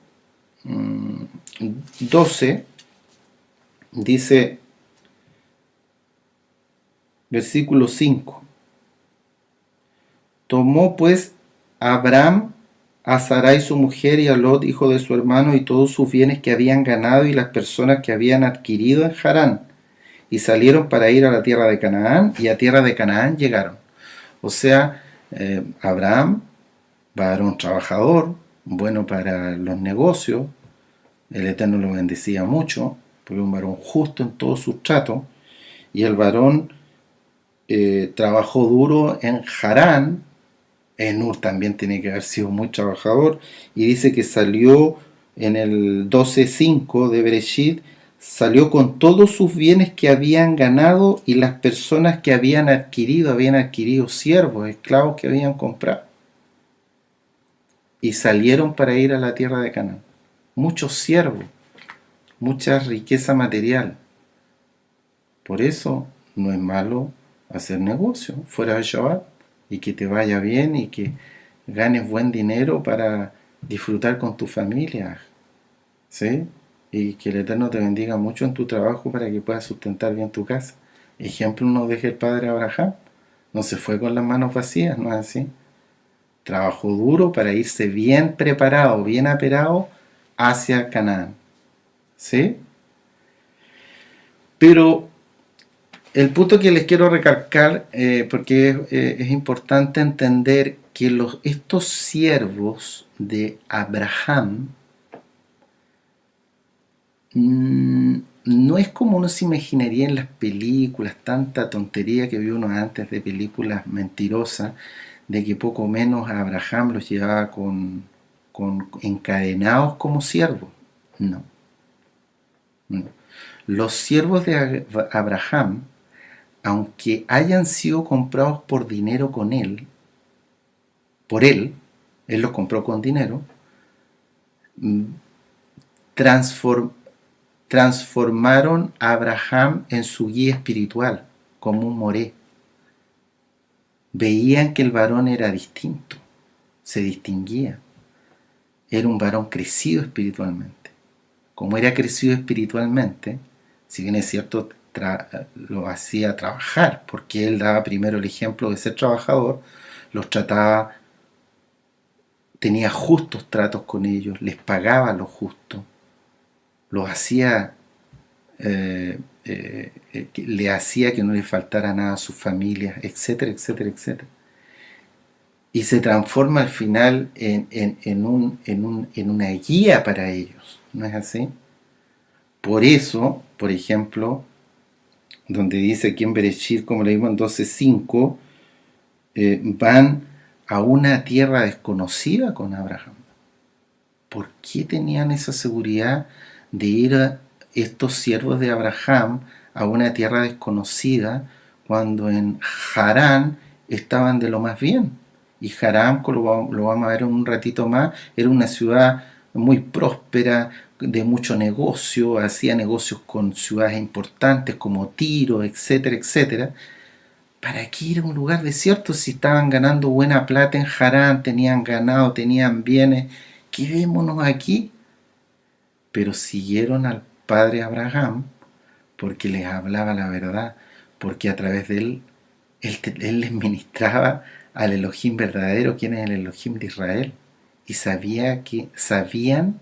12, dice, versículo 5, tomó pues Abraham a Sarai su mujer y a Lot hijo de su hermano y todos sus bienes que habían ganado y las personas que habían adquirido en Harán, y salieron para ir a la tierra de Canaán, y a tierra de Canaán llegaron. O sea, Abraham, varón trabajador, bueno para los negocios, el Eterno lo bendecía mucho, porque un varón justo en todo su trato, y el varón trabajó duro en Harán. En Ur también tiene que haber sido muy trabajador, y dice que salió en el 12:5 de Bereshit, salió con todos sus bienes que habían ganado y las personas que habían adquirido siervos, esclavos que habían comprado, y salieron para ir a la tierra de Canaán. Muchos siervos, mucha riqueza material. Por eso no es malo hacer negocio fuera de Shabbat, y que te vaya bien y que ganes buen dinero para disfrutar con tu familia, ¿sí? Y que el Eterno te bendiga mucho en tu trabajo para que puedas sustentar bien tu casa. Ejemplo nos deja el padre Abraham. No se fue con las manos vacías, ¿no es así? Trabajó duro para irse bien preparado, bien aperado hacia Canaán, ¿sí? Pero el punto que les quiero recalcar, porque es importante entender que estos siervos de Abraham no es como uno se imaginaría en las películas, tanta tontería que vio uno antes de películas mentirosas, de que poco menos a Abraham los llevaba con encadenados como siervos. No, no. Los siervos de Abraham, aunque hayan sido comprados por dinero por él los compró con dinero, transform, transformaron a Abraham en su guía espiritual, como un moré. Veían que el varón era distinto, se distinguía, era un varón crecido espiritualmente. Como era crecido espiritualmente, si bien es cierto, lo hacía trabajar, porque él daba primero el ejemplo de ser trabajador, los trataba, tenía justos tratos con ellos, les pagaba lo justo, los hacía, le hacía que no le faltara nada a sus familias, etcétera, etcétera, etcétera. Y se transforma al final en una guía para ellos, ¿no es así? Por eso, por ejemplo, donde dice aquí en Bereshit, como leímos en 12:5, van a una tierra desconocida con Abraham. ¿Por qué tenían esa seguridad de ir a estos siervos de Abraham a una tierra desconocida cuando en Harán estaban de lo más bien? Y Harán, como lo vamos a ver en un ratito más, era una ciudad muy próspera, de mucho negocio, hacía negocios con ciudades importantes como Tiro, etcétera, etcétera. ¿Para qué ir a un lugar desierto si estaban ganando buena plata en Harán, tenían ganado, tenían bienes? Quedémonos aquí. Pero siguieron al padre Abraham porque les hablaba la verdad, porque a través de él les ministraba al Elohim verdadero, quien es el Elohim de Israel. Y sabían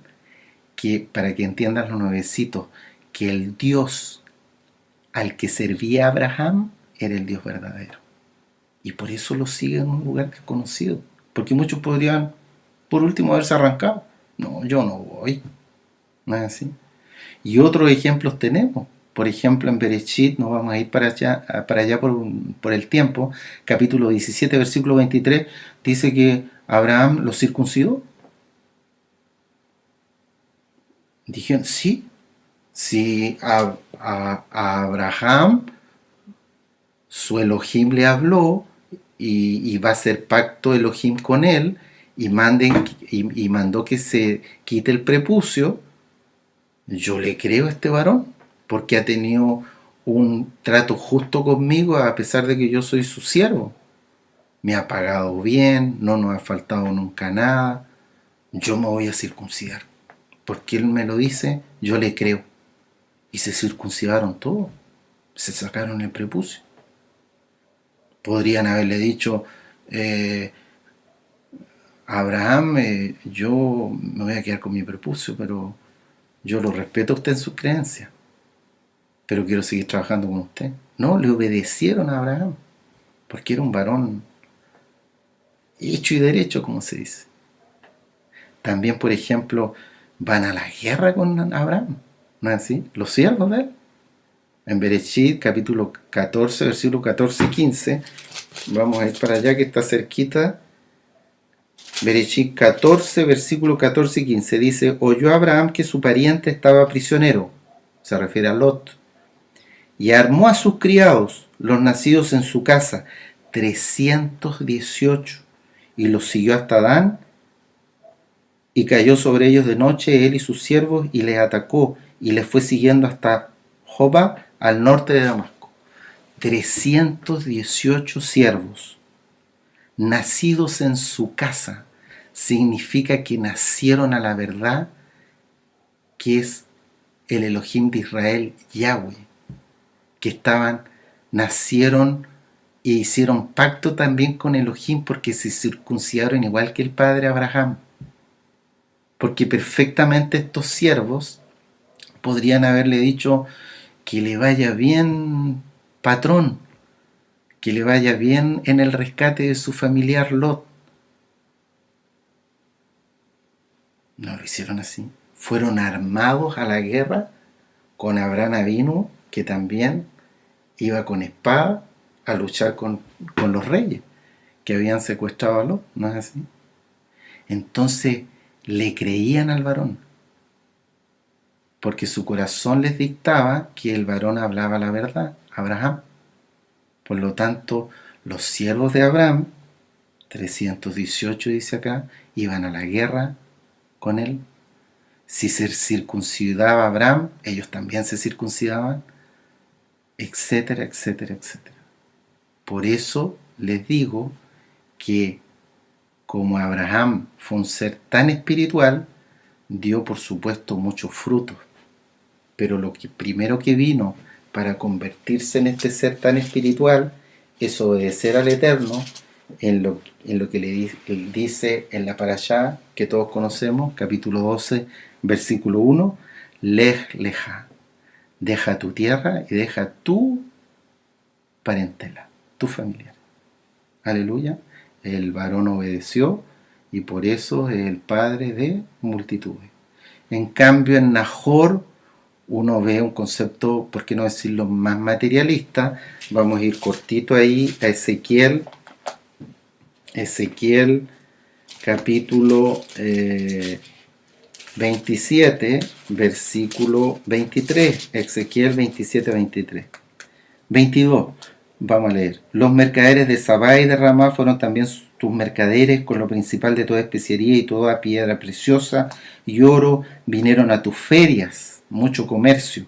que, para que entiendan los nuevecitos, que el Dios al que servía Abraham era el Dios verdadero. Y por eso lo siguen en un lugar desconocido. Porque muchos podrían por último haberse arrancado. No, yo no voy. No es así. Y otros ejemplos tenemos. Por ejemplo, en Bereshit, nos vamos a ir para allá por el tiempo, capítulo 17, versículo 23, dice que Abraham lo circuncidó. Dijeron, sí, si a Abraham su Elohim le habló y va a hacer pacto Elohim con él y mandó que se quite el prepucio, yo le creo a este varón porque ha tenido un trato justo conmigo a pesar de que yo soy su siervo. Me ha pagado bien, no nos ha faltado nunca nada. Yo me voy a circuncidar. Porque él me lo dice, yo le creo. Y se circuncidaron todos. Se sacaron el prepucio. Podrían haberle dicho, Abraham, yo me voy a quedar con mi prepucio, pero yo lo respeto a usted en sus creencias, pero quiero seguir trabajando con usted. No, le obedecieron a Abraham, porque era un varón hecho y derecho, como se dice. También, por ejemplo, van a la guerra con Abraham, ¿no es así? Los siervos de él. En Bereshit, capítulo 14, versículos 14 y 15, vamos a ir para allá que está cerquita. Bereshit 14, versículos 14 y 15, dice, oyó Abraham que su pariente estaba prisionero, se refiere a Lot, y armó a sus criados, los nacidos en su casa, 318, y los siguió hasta Dan, y cayó sobre ellos de noche él y sus siervos, y les atacó, y les fue siguiendo hasta Jobab, al norte de Damasco. 318 siervos, nacidos en su casa, significa que nacieron a la verdad, que es el Elohim de Israel, Yahweh, que nacieron e hicieron pacto también con Elohim porque se circuncidaron igual que el padre Abraham. Porque perfectamente estos siervos podrían haberle dicho que le vaya bien, patrón, que le vaya bien en el rescate de su familiar Lot. No lo hicieron así. Fueron armados a la guerra con Abraham Avinu, que también iba con espada a luchar con los reyes que habían secuestrado a Lot, ¿no es así? Entonces le creían al varón, porque su corazón les dictaba que el varón hablaba la verdad, Abraham. Por lo tanto, los siervos de Abraham, 318 dice acá, iban a la guerra con él. Si se circuncidaba Abraham, ellos también se circuncidaban, etcétera, etcétera, etcétera. Por eso les digo que como Abraham fue un ser tan espiritual, dio por supuesto muchos frutos, pero lo que primero que vino para convertirse en este ser tan espiritual es obedecer al Eterno en lo que él dice en la parashá que todos conocemos, capítulo 12, versículo 1, Lej leja, deja tu tierra y deja tu parentela, tu familia. Aleluya. El varón obedeció y por eso es el padre de multitudes. En cambio, en Nahor uno ve un concepto, por qué no decirlo, más materialista. Vamos a ir cortito ahí a Ezequiel capítulo 27, versículo 23. Ezequiel 27, 23. 22. Vamos a leer. Los mercaderes de Sabá y de Ramá fueron también tus mercaderes, con lo principal de toda especiería y toda piedra preciosa y oro vinieron a tus ferias, mucho comercio.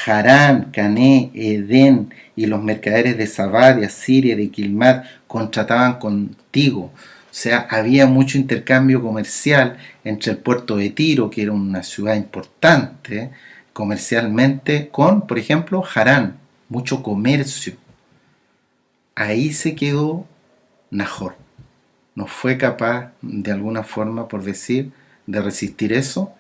Harán, Cané, Edén y los mercaderes de Sabá, de Asiria, de Quilmad contrataban contigo. O sea, había mucho intercambio comercial entre el puerto de Tiro, que era una ciudad importante comercialmente, con, por ejemplo, Harán, mucho comercio. Ahí se quedó Nahor. No fue capaz, de alguna forma, por decir, de resistir eso,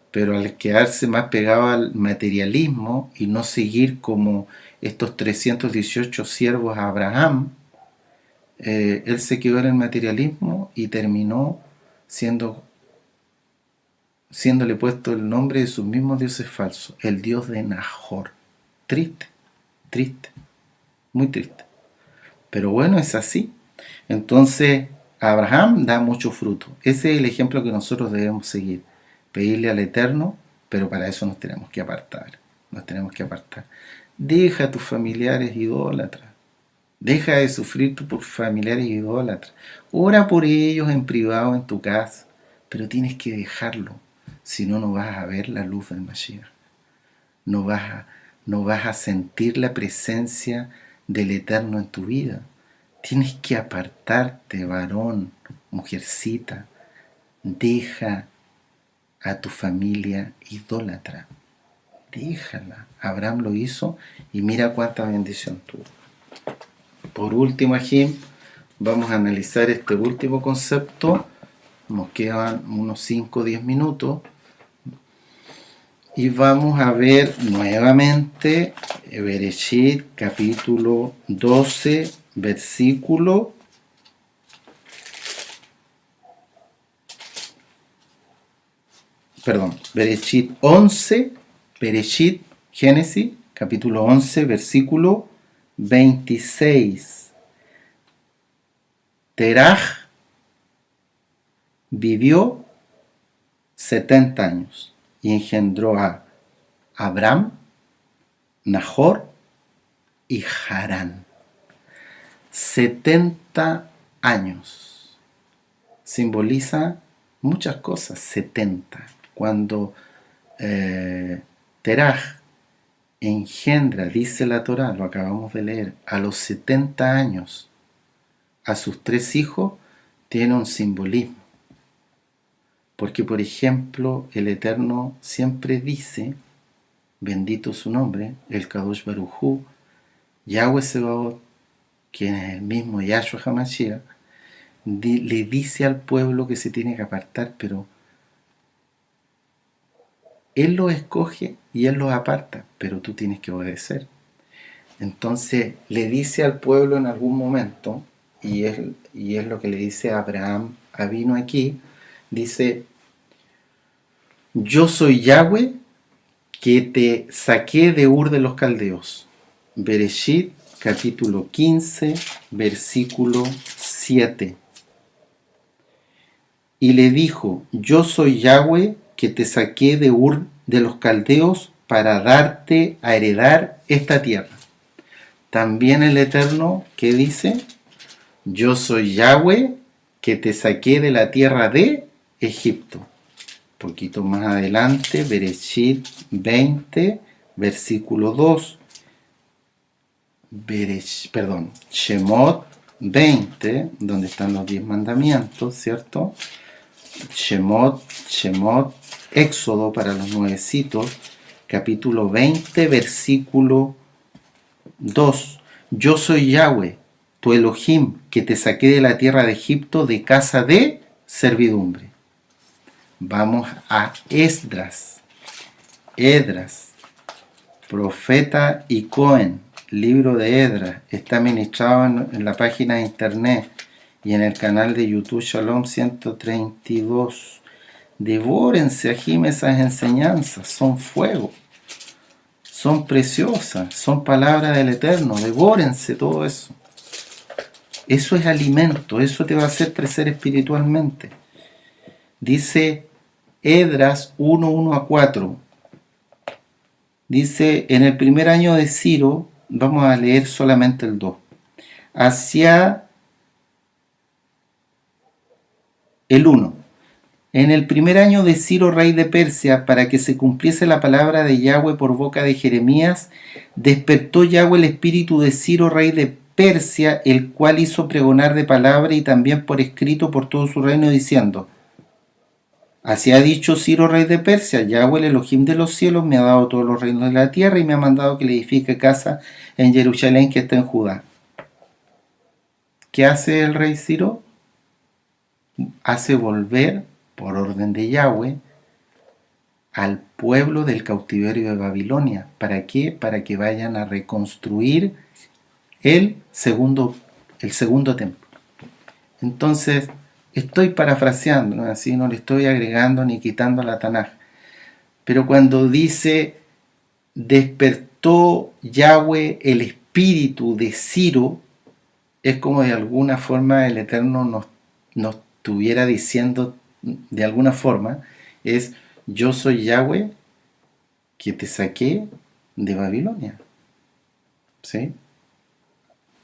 pero al quedarse más pegado al materialismo y no seguir como estos 318 siervos a Abraham, él se quedó en el materialismo y terminó siendo, siéndole puesto el nombre de sus mismos dioses falsos, el dios de Nahor. Triste, triste, muy triste. Pero bueno, es así. Entonces, Abraham da mucho fruto. Ese es el ejemplo que nosotros debemos seguir. Pedirle al Eterno, pero para eso nos tenemos que apartar. Nos tenemos que apartar. Deja a tus familiares idólatras. Deja de sufrir por familiares idólatras. Ora por ellos en privado en tu casa. Pero tienes que dejarlo. Si no, no vas a ver la luz del Mashiach. No no vas a sentir la presencia del Eterno en tu vida. Tienes que apartarte, varón, mujercita. Deja a tu familia idólatra. Déjala. Abraham lo hizo y mira cuánta bendición tuvo. Por último, aquí vamos a analizar este último concepto. Nos quedan unos 5 o 10 minutos. Y vamos a ver nuevamente Bereshit capítulo 12, versículo Bereshit 11, Bereshit, Génesis, capítulo 11, versículo 26. Teraj vivió 70 años y engendró a Abram, Nahor y Harán. 70 años. Simboliza muchas cosas, 70. Cuando Teraj engendra, dice la Torá, lo acabamos de leer, a los 70 años a sus 3 hijos, tiene un simbolismo. Porque, por ejemplo, el Eterno siempre dice, bendito su nombre, el Kadosh Baruj Hu, Yahweh Sebaot, quien es el mismo Yahshua HaMashiach, le dice al pueblo que se tiene que apartar, pero Él los escoge y Él los aparta, pero tú tienes que obedecer. Entonces le dice al pueblo en algún momento, y es lo que le dice a Abraham Avino aquí, dice, yo soy Yahweh que te saqué de Ur de los Caldeos. Bereshit capítulo 15, versículo 7. Y le dijo, yo soy Yahweh que te saqué de Ur de los Caldeos para darte a heredar esta tierra. También el Eterno, ¿qué dice? Yo soy Yahweh que te saqué de la tierra de Egipto. Un poquito más adelante, Bereshit 20, versículo 2. Shemot 20, donde están los 10 mandamientos, ¿cierto? Shemot, Éxodo para los nuevecitos, capítulo 20, versículo 2. Yo soy Yahweh, tu Elohim, que te saqué de la tierra de Egipto de casa de servidumbre. Vamos a Esdras, profeta y Cohen, libro de Esdras, está ministrado en la página de internet y en el canal de YouTube Shalom 132. Devórense a Jim esas enseñanzas, son fuego, son preciosas, son palabras del Eterno, devórense todo eso. Eso es alimento, eso te va a hacer crecer espiritualmente. Dice Esdras 1:1-4. Dice, en el primer año de Ciro, vamos a leer solamente el 2. Hacia el 1. En el primer año de Ciro, rey de Persia, para que se cumpliese la palabra de Yahweh por boca de Jeremías, despertó Yahweh el espíritu de Ciro, rey de Persia, el cual hizo pregonar de palabra y también por escrito por todo su reino, diciendo, así ha dicho Ciro, rey de Persia, Yahweh, el Elohim de los cielos, me ha dado todos los reinos de la tierra y me ha mandado que le edifique casa en Jerusalén que está en Judá. ¿Qué hace el rey Ciro? Hace volver, por orden de Yahweh, al pueblo del cautiverio de Babilonia. ¿Para qué? Para que vayan a reconstruir el segundo templo. Entonces, Estoy parafraseando, ¿no? Así no le estoy agregando ni quitando a la Tanaj. Pero cuando dice, despertó Yahweh el espíritu de Ciro, es como de alguna forma el Eterno nos estuviera diciendo, de alguna forma, es, yo soy Yahweh que te saqué de Babilonia. ¿Sí?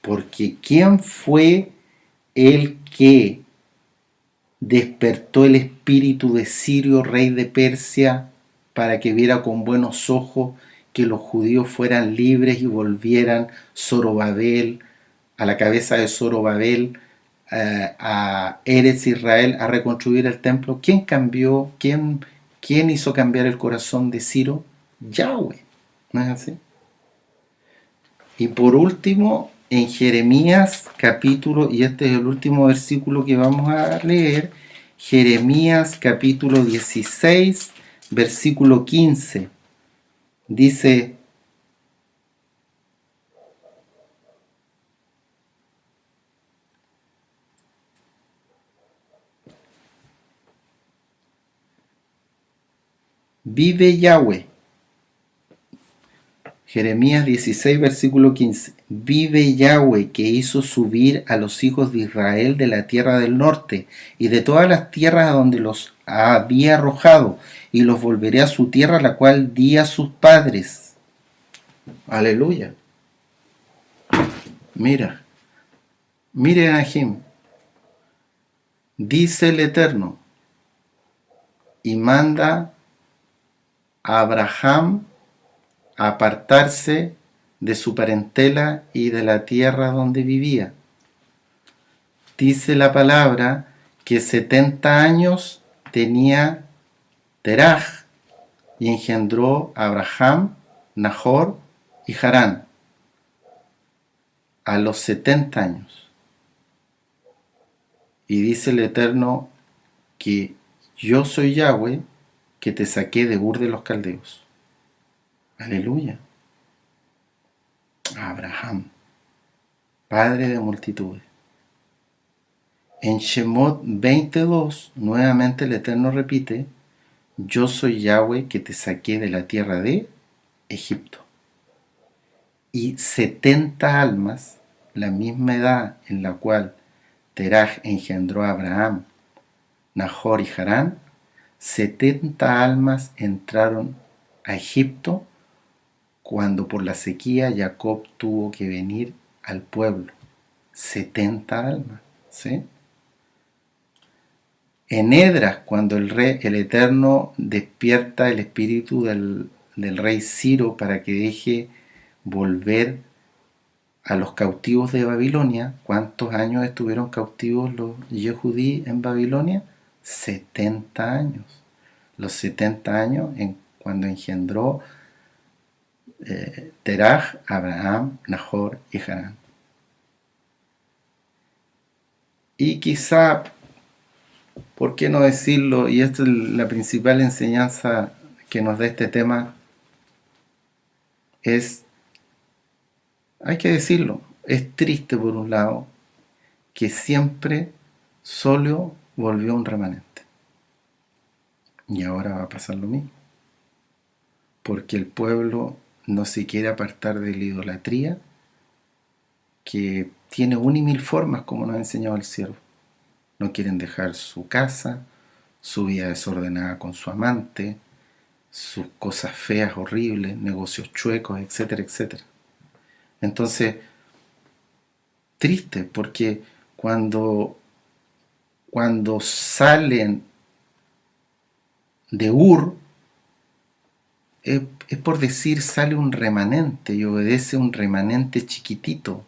Porque ¿quién fue el que despertó el espíritu de Sirio, rey de Persia, para que viera con buenos ojos que los judíos fueran libres y volvieran Zorobabel, a la cabeza de Zorobabel, a Eretz Israel, a reconstruir el templo? ¿Quién cambió? ¿Quién hizo cambiar el corazón de Ciro? Yahweh. ¿No es así? Y por último, en Jeremías capítulo, y este es el último versículo que vamos a leer, Jeremías capítulo 16, versículo 15, dice, vive Yahweh. Jeremías 16, versículo 15. Vive Yahweh, que hizo subir a los hijos de Israel de la tierra del norte y de todas las tierras a donde los había arrojado, y los volveré a su tierra, la cual di a sus padres. Aleluya. Mira, mire Nahim, dice el Eterno, y manda a Abraham a apartarse de su parentela y de la tierra donde vivía. Dice la palabra que 70 años tenía Teraj y engendró a Abraham, Nahor y Harán a los 70 años. Y dice el Eterno que yo soy Yahweh que te saqué de Ur de los Caldeos. Aleluya. Abraham, padre de multitudes. En Shemot 22, nuevamente el Eterno repite, yo soy Yahweh que te saqué de la tierra de Egipto. Y 70 almas, la misma edad en la cual Teraj engendró a Abraham, Nahor y Harán, 70 almas entraron a Egipto cuando por la sequía Jacob tuvo que venir al pueblo. 70 almas, ¿sí? En Edras, cuando el Eterno despierta el espíritu del rey Ciro para que deje volver a los cautivos de Babilonia, ¿cuántos años estuvieron cautivos los Yehudí en Babilonia? 70 años. Los 70 años cuando engendró Teraj, Abraham, Nahor y Harán. Y quizá, ¿por qué no decirlo? Y esta es la principal enseñanza que nos da este tema, hay que decirlo, es triste por un lado que siempre solo volvió un remanente. Y ahora va a pasar lo mismo. Porque el pueblo no se quiere apartar de la idolatría, que tiene una y mil formas, como nos ha enseñado el siervo. No quieren dejar su casa, su vida desordenada con su amante, sus cosas feas, horribles, negocios chuecos, etcétera, etcétera. Entonces, triste, porque cuando salen de Ur, es por decir, sale un remanente y obedece un remanente chiquitito.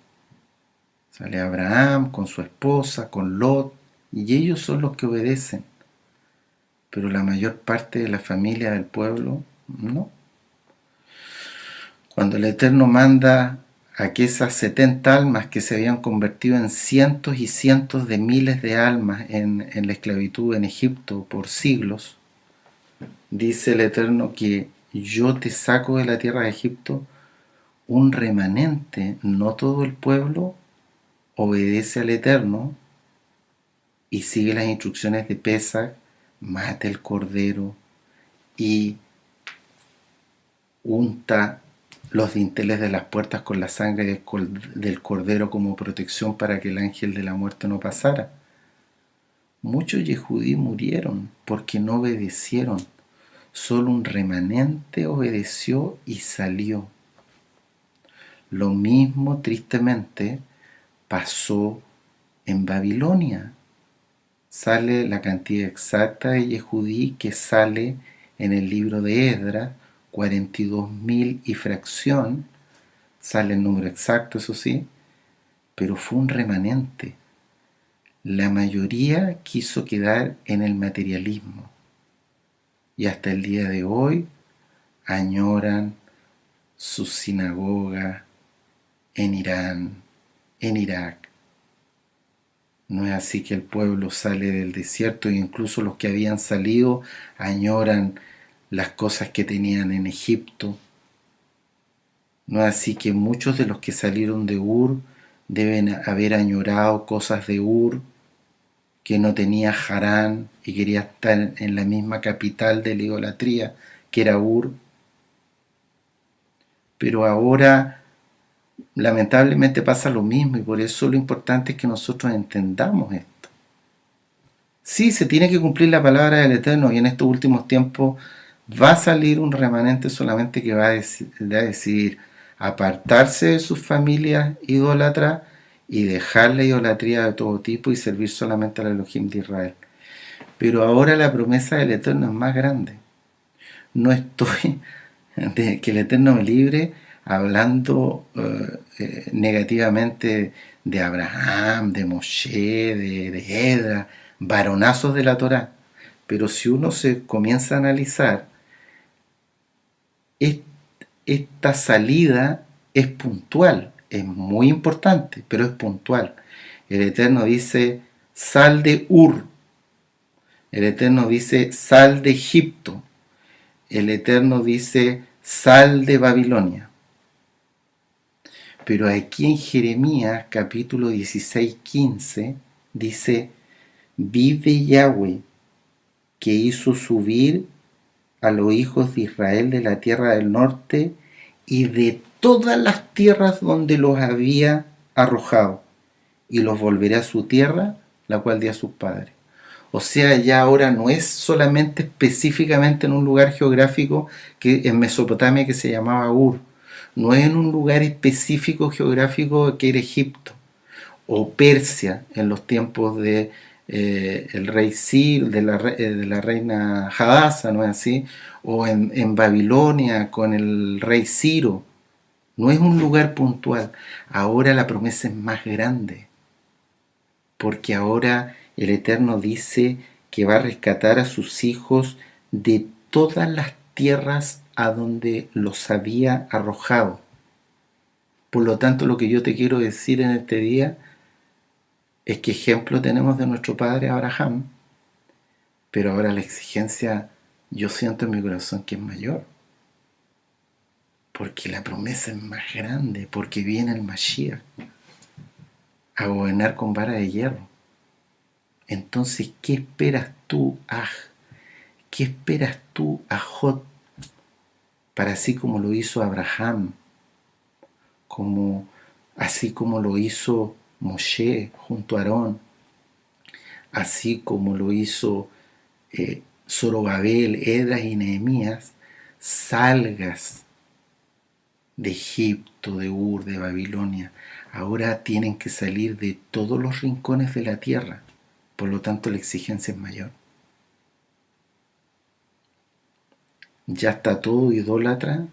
Sale Abraham con su esposa, con Lot, y ellos son los que obedecen. Pero la mayor parte de la familia del pueblo, no. Cuando el Eterno manda a que esas 70 almas que se habían convertido en cientos y cientos de miles de almas en la esclavitud en Egipto por siglos, dice el Eterno que yo te saco de la tierra de Egipto un remanente, no todo el pueblo obedece al Eterno, y sigue las instrucciones de Pesach, mata el cordero y unta los dinteles de las puertas con la sangre del cordero como protección para que el ángel de la muerte no pasara. Muchos yehudí murieron porque no obedecieron. Solo un remanente obedeció y salió. Lo mismo, tristemente, pasó en Babilonia. Sale la cantidad exacta de yehudí que sale en el libro de Esdras, 42.000 y fracción. Sale el número exacto, eso sí, pero fue un remanente. La mayoría quiso quedar en el materialismo y hasta el día de hoy añoran sus sinagogas en Irán, en Irak. No es así que el pueblo sale del desierto e incluso los que habían salido añoran las cosas que tenían en Egipto. No es así que muchos de los que salieron de Ur deben haber añorado cosas de Ur, que no tenía Harán y quería estar en la misma capital de la idolatría, que era Ur. Pero ahora lamentablemente pasa lo mismo y por eso lo importante es que nosotros entendamos esto. Sí, se tiene que cumplir la palabra del Eterno y en estos últimos tiempos va a salir un remanente solamente que va a decidir apartarse de sus familias idólatras y dejar la idolatría de todo tipo y servir solamente al Elohim de Israel. Pero ahora la promesa del Eterno es más grande. No estoy, de que el Eterno me libre, hablando negativamente de Abraham, de Moshe, de Edra, varonazos de la Torá. Pero si uno se comienza a analizar, esta salida es puntual, es muy importante, pero es puntual. El Eterno dice, sal de Ur. El Eterno dice, sal de Egipto. El Eterno dice, sal de Babilonia. Pero aquí en Jeremías capítulo 16:15 dice, vive Yahweh, que hizo subir a los hijos de Israel de la tierra del norte y de todas las tierras donde los había arrojado, y los volveré a su tierra, la cual dio a sus padres. O sea, ya ahora no es solamente específicamente en un lugar geográfico que en Mesopotamia que se llamaba Ur, no es en un lugar específico geográfico que era Egipto o Persia en los tiempos de el rey Ciro, de la reina Hadasa, ¿no es así? O en Babilonia con el rey Ciro. No es un lugar puntual. Ahora la promesa es más grande, porque ahora el Eterno dice que va a rescatar a sus hijos de todas las tierras a donde los había arrojado. Por lo tanto, lo que yo te quiero decir en este día es que ejemplo tenemos de nuestro padre Abraham, pero ahora la exigencia yo siento en mi corazón que es mayor, porque la promesa es más grande, porque viene el Mashiach a gobernar con vara de hierro. Entonces, ¿qué esperas tú, Aj? ¿Qué esperas tú, Ajot? Para así como lo hizo Abraham, así como lo hizo Moshe junto a Aarón, así como lo hizo Zorobabel, Esdras y Nehemías, salgas de Egipto, de Ur, de Babilonia. Ahora tienen que salir de todos los rincones de la tierra. Por lo tanto, la exigencia es mayor. Ya está todo idólatra.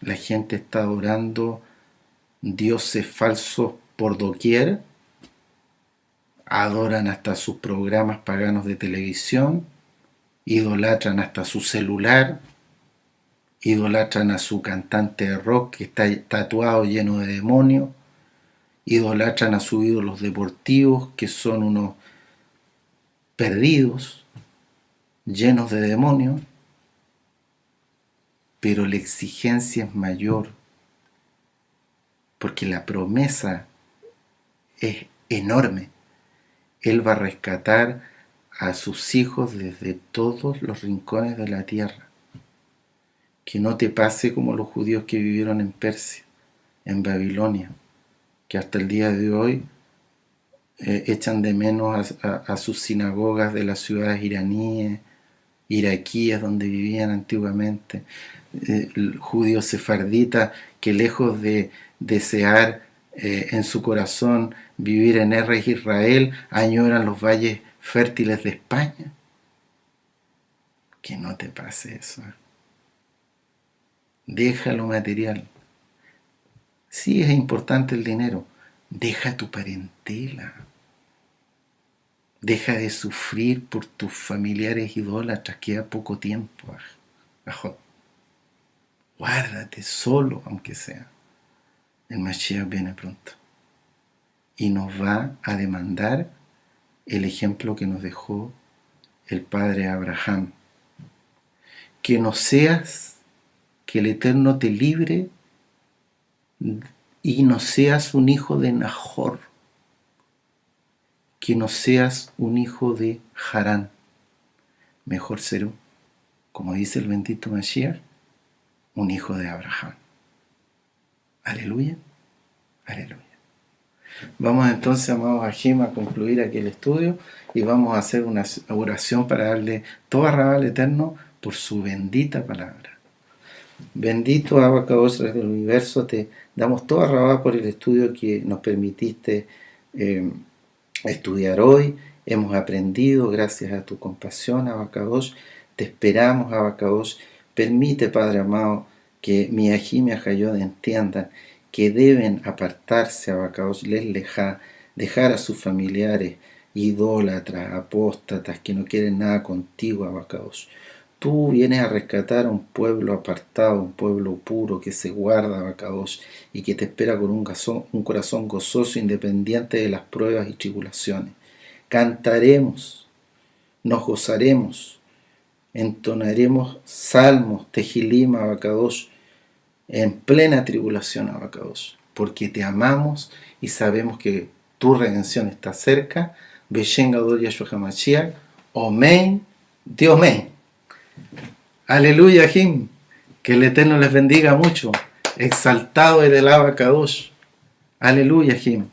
La gente está adorando dioses falsos por doquier. Adoran hasta sus programas paganos de televisión. Idolatran hasta su celular. Idolatran a su cantante de rock que está tatuado lleno de demonios. Idolatran a sus ídolos deportivos que son unos perdidos, llenos de demonios, pero la exigencia es mayor, porque la promesa es enorme. Él va a rescatar a sus hijos desde todos los rincones de la tierra. Que no te pase como los judíos que vivieron en Persia, en Babilonia, que hasta el día de hoy echan de menos a sus sinagogas de las ciudades iraníes, iraquíes donde vivían antiguamente, judíos sefarditas que lejos de desear en su corazón vivir en Erres Israel, añoran los valles fértiles de España. Que no te pase eso. Deja lo material. Sí es importante el dinero. Deja tu parentela. Deja de sufrir por tus familiares idólatras, queda poco tiempo. Guárdate solo, aunque sea. El Mashiach viene pronto. Y nos va a demandar el ejemplo que nos dejó el padre Abraham. Que no seas, que el Eterno te libre y no seas un hijo de Nahor. Que no seas un hijo de Harán. Mejor ser, como dice el bendito Mashiach, un hijo de Abraham. Aleluya, aleluya. Vamos entonces, amados Ajim, a concluir aquí el estudio y vamos a hacer una oración para darle toda rabá al Eterno por su bendita palabra. Bendito Abacados del universo, te damos toda rabá por el estudio que nos permitiste estudiar hoy. Hemos aprendido gracias a tu compasión, Abacados. Te esperamos, Abacados. Permite, Padre amado, que mi Ajim y Ajayod entiendan que deben apartarse, Abacados, les lejá, dejar a sus familiares idólatras, apóstatas, que no quieren nada contigo, Abacados. Tú vienes a rescatar a un pueblo apartado, un pueblo puro que se guarda, Abacados, y que te espera con un corazón gozoso, independiente de las pruebas y tribulaciones. Cantaremos, nos gozaremos, entonaremos salmos, tejilim, Abacados, en plena tribulación, Abacados, porque te amamos y sabemos que tu redención está cerca. Beshen Gadol Yahshua HaMashiach, Omen, Dios men. Aleluya, Jim. Que el Eterno les bendiga mucho. Exaltado el Abacados. Aleluya, Jim.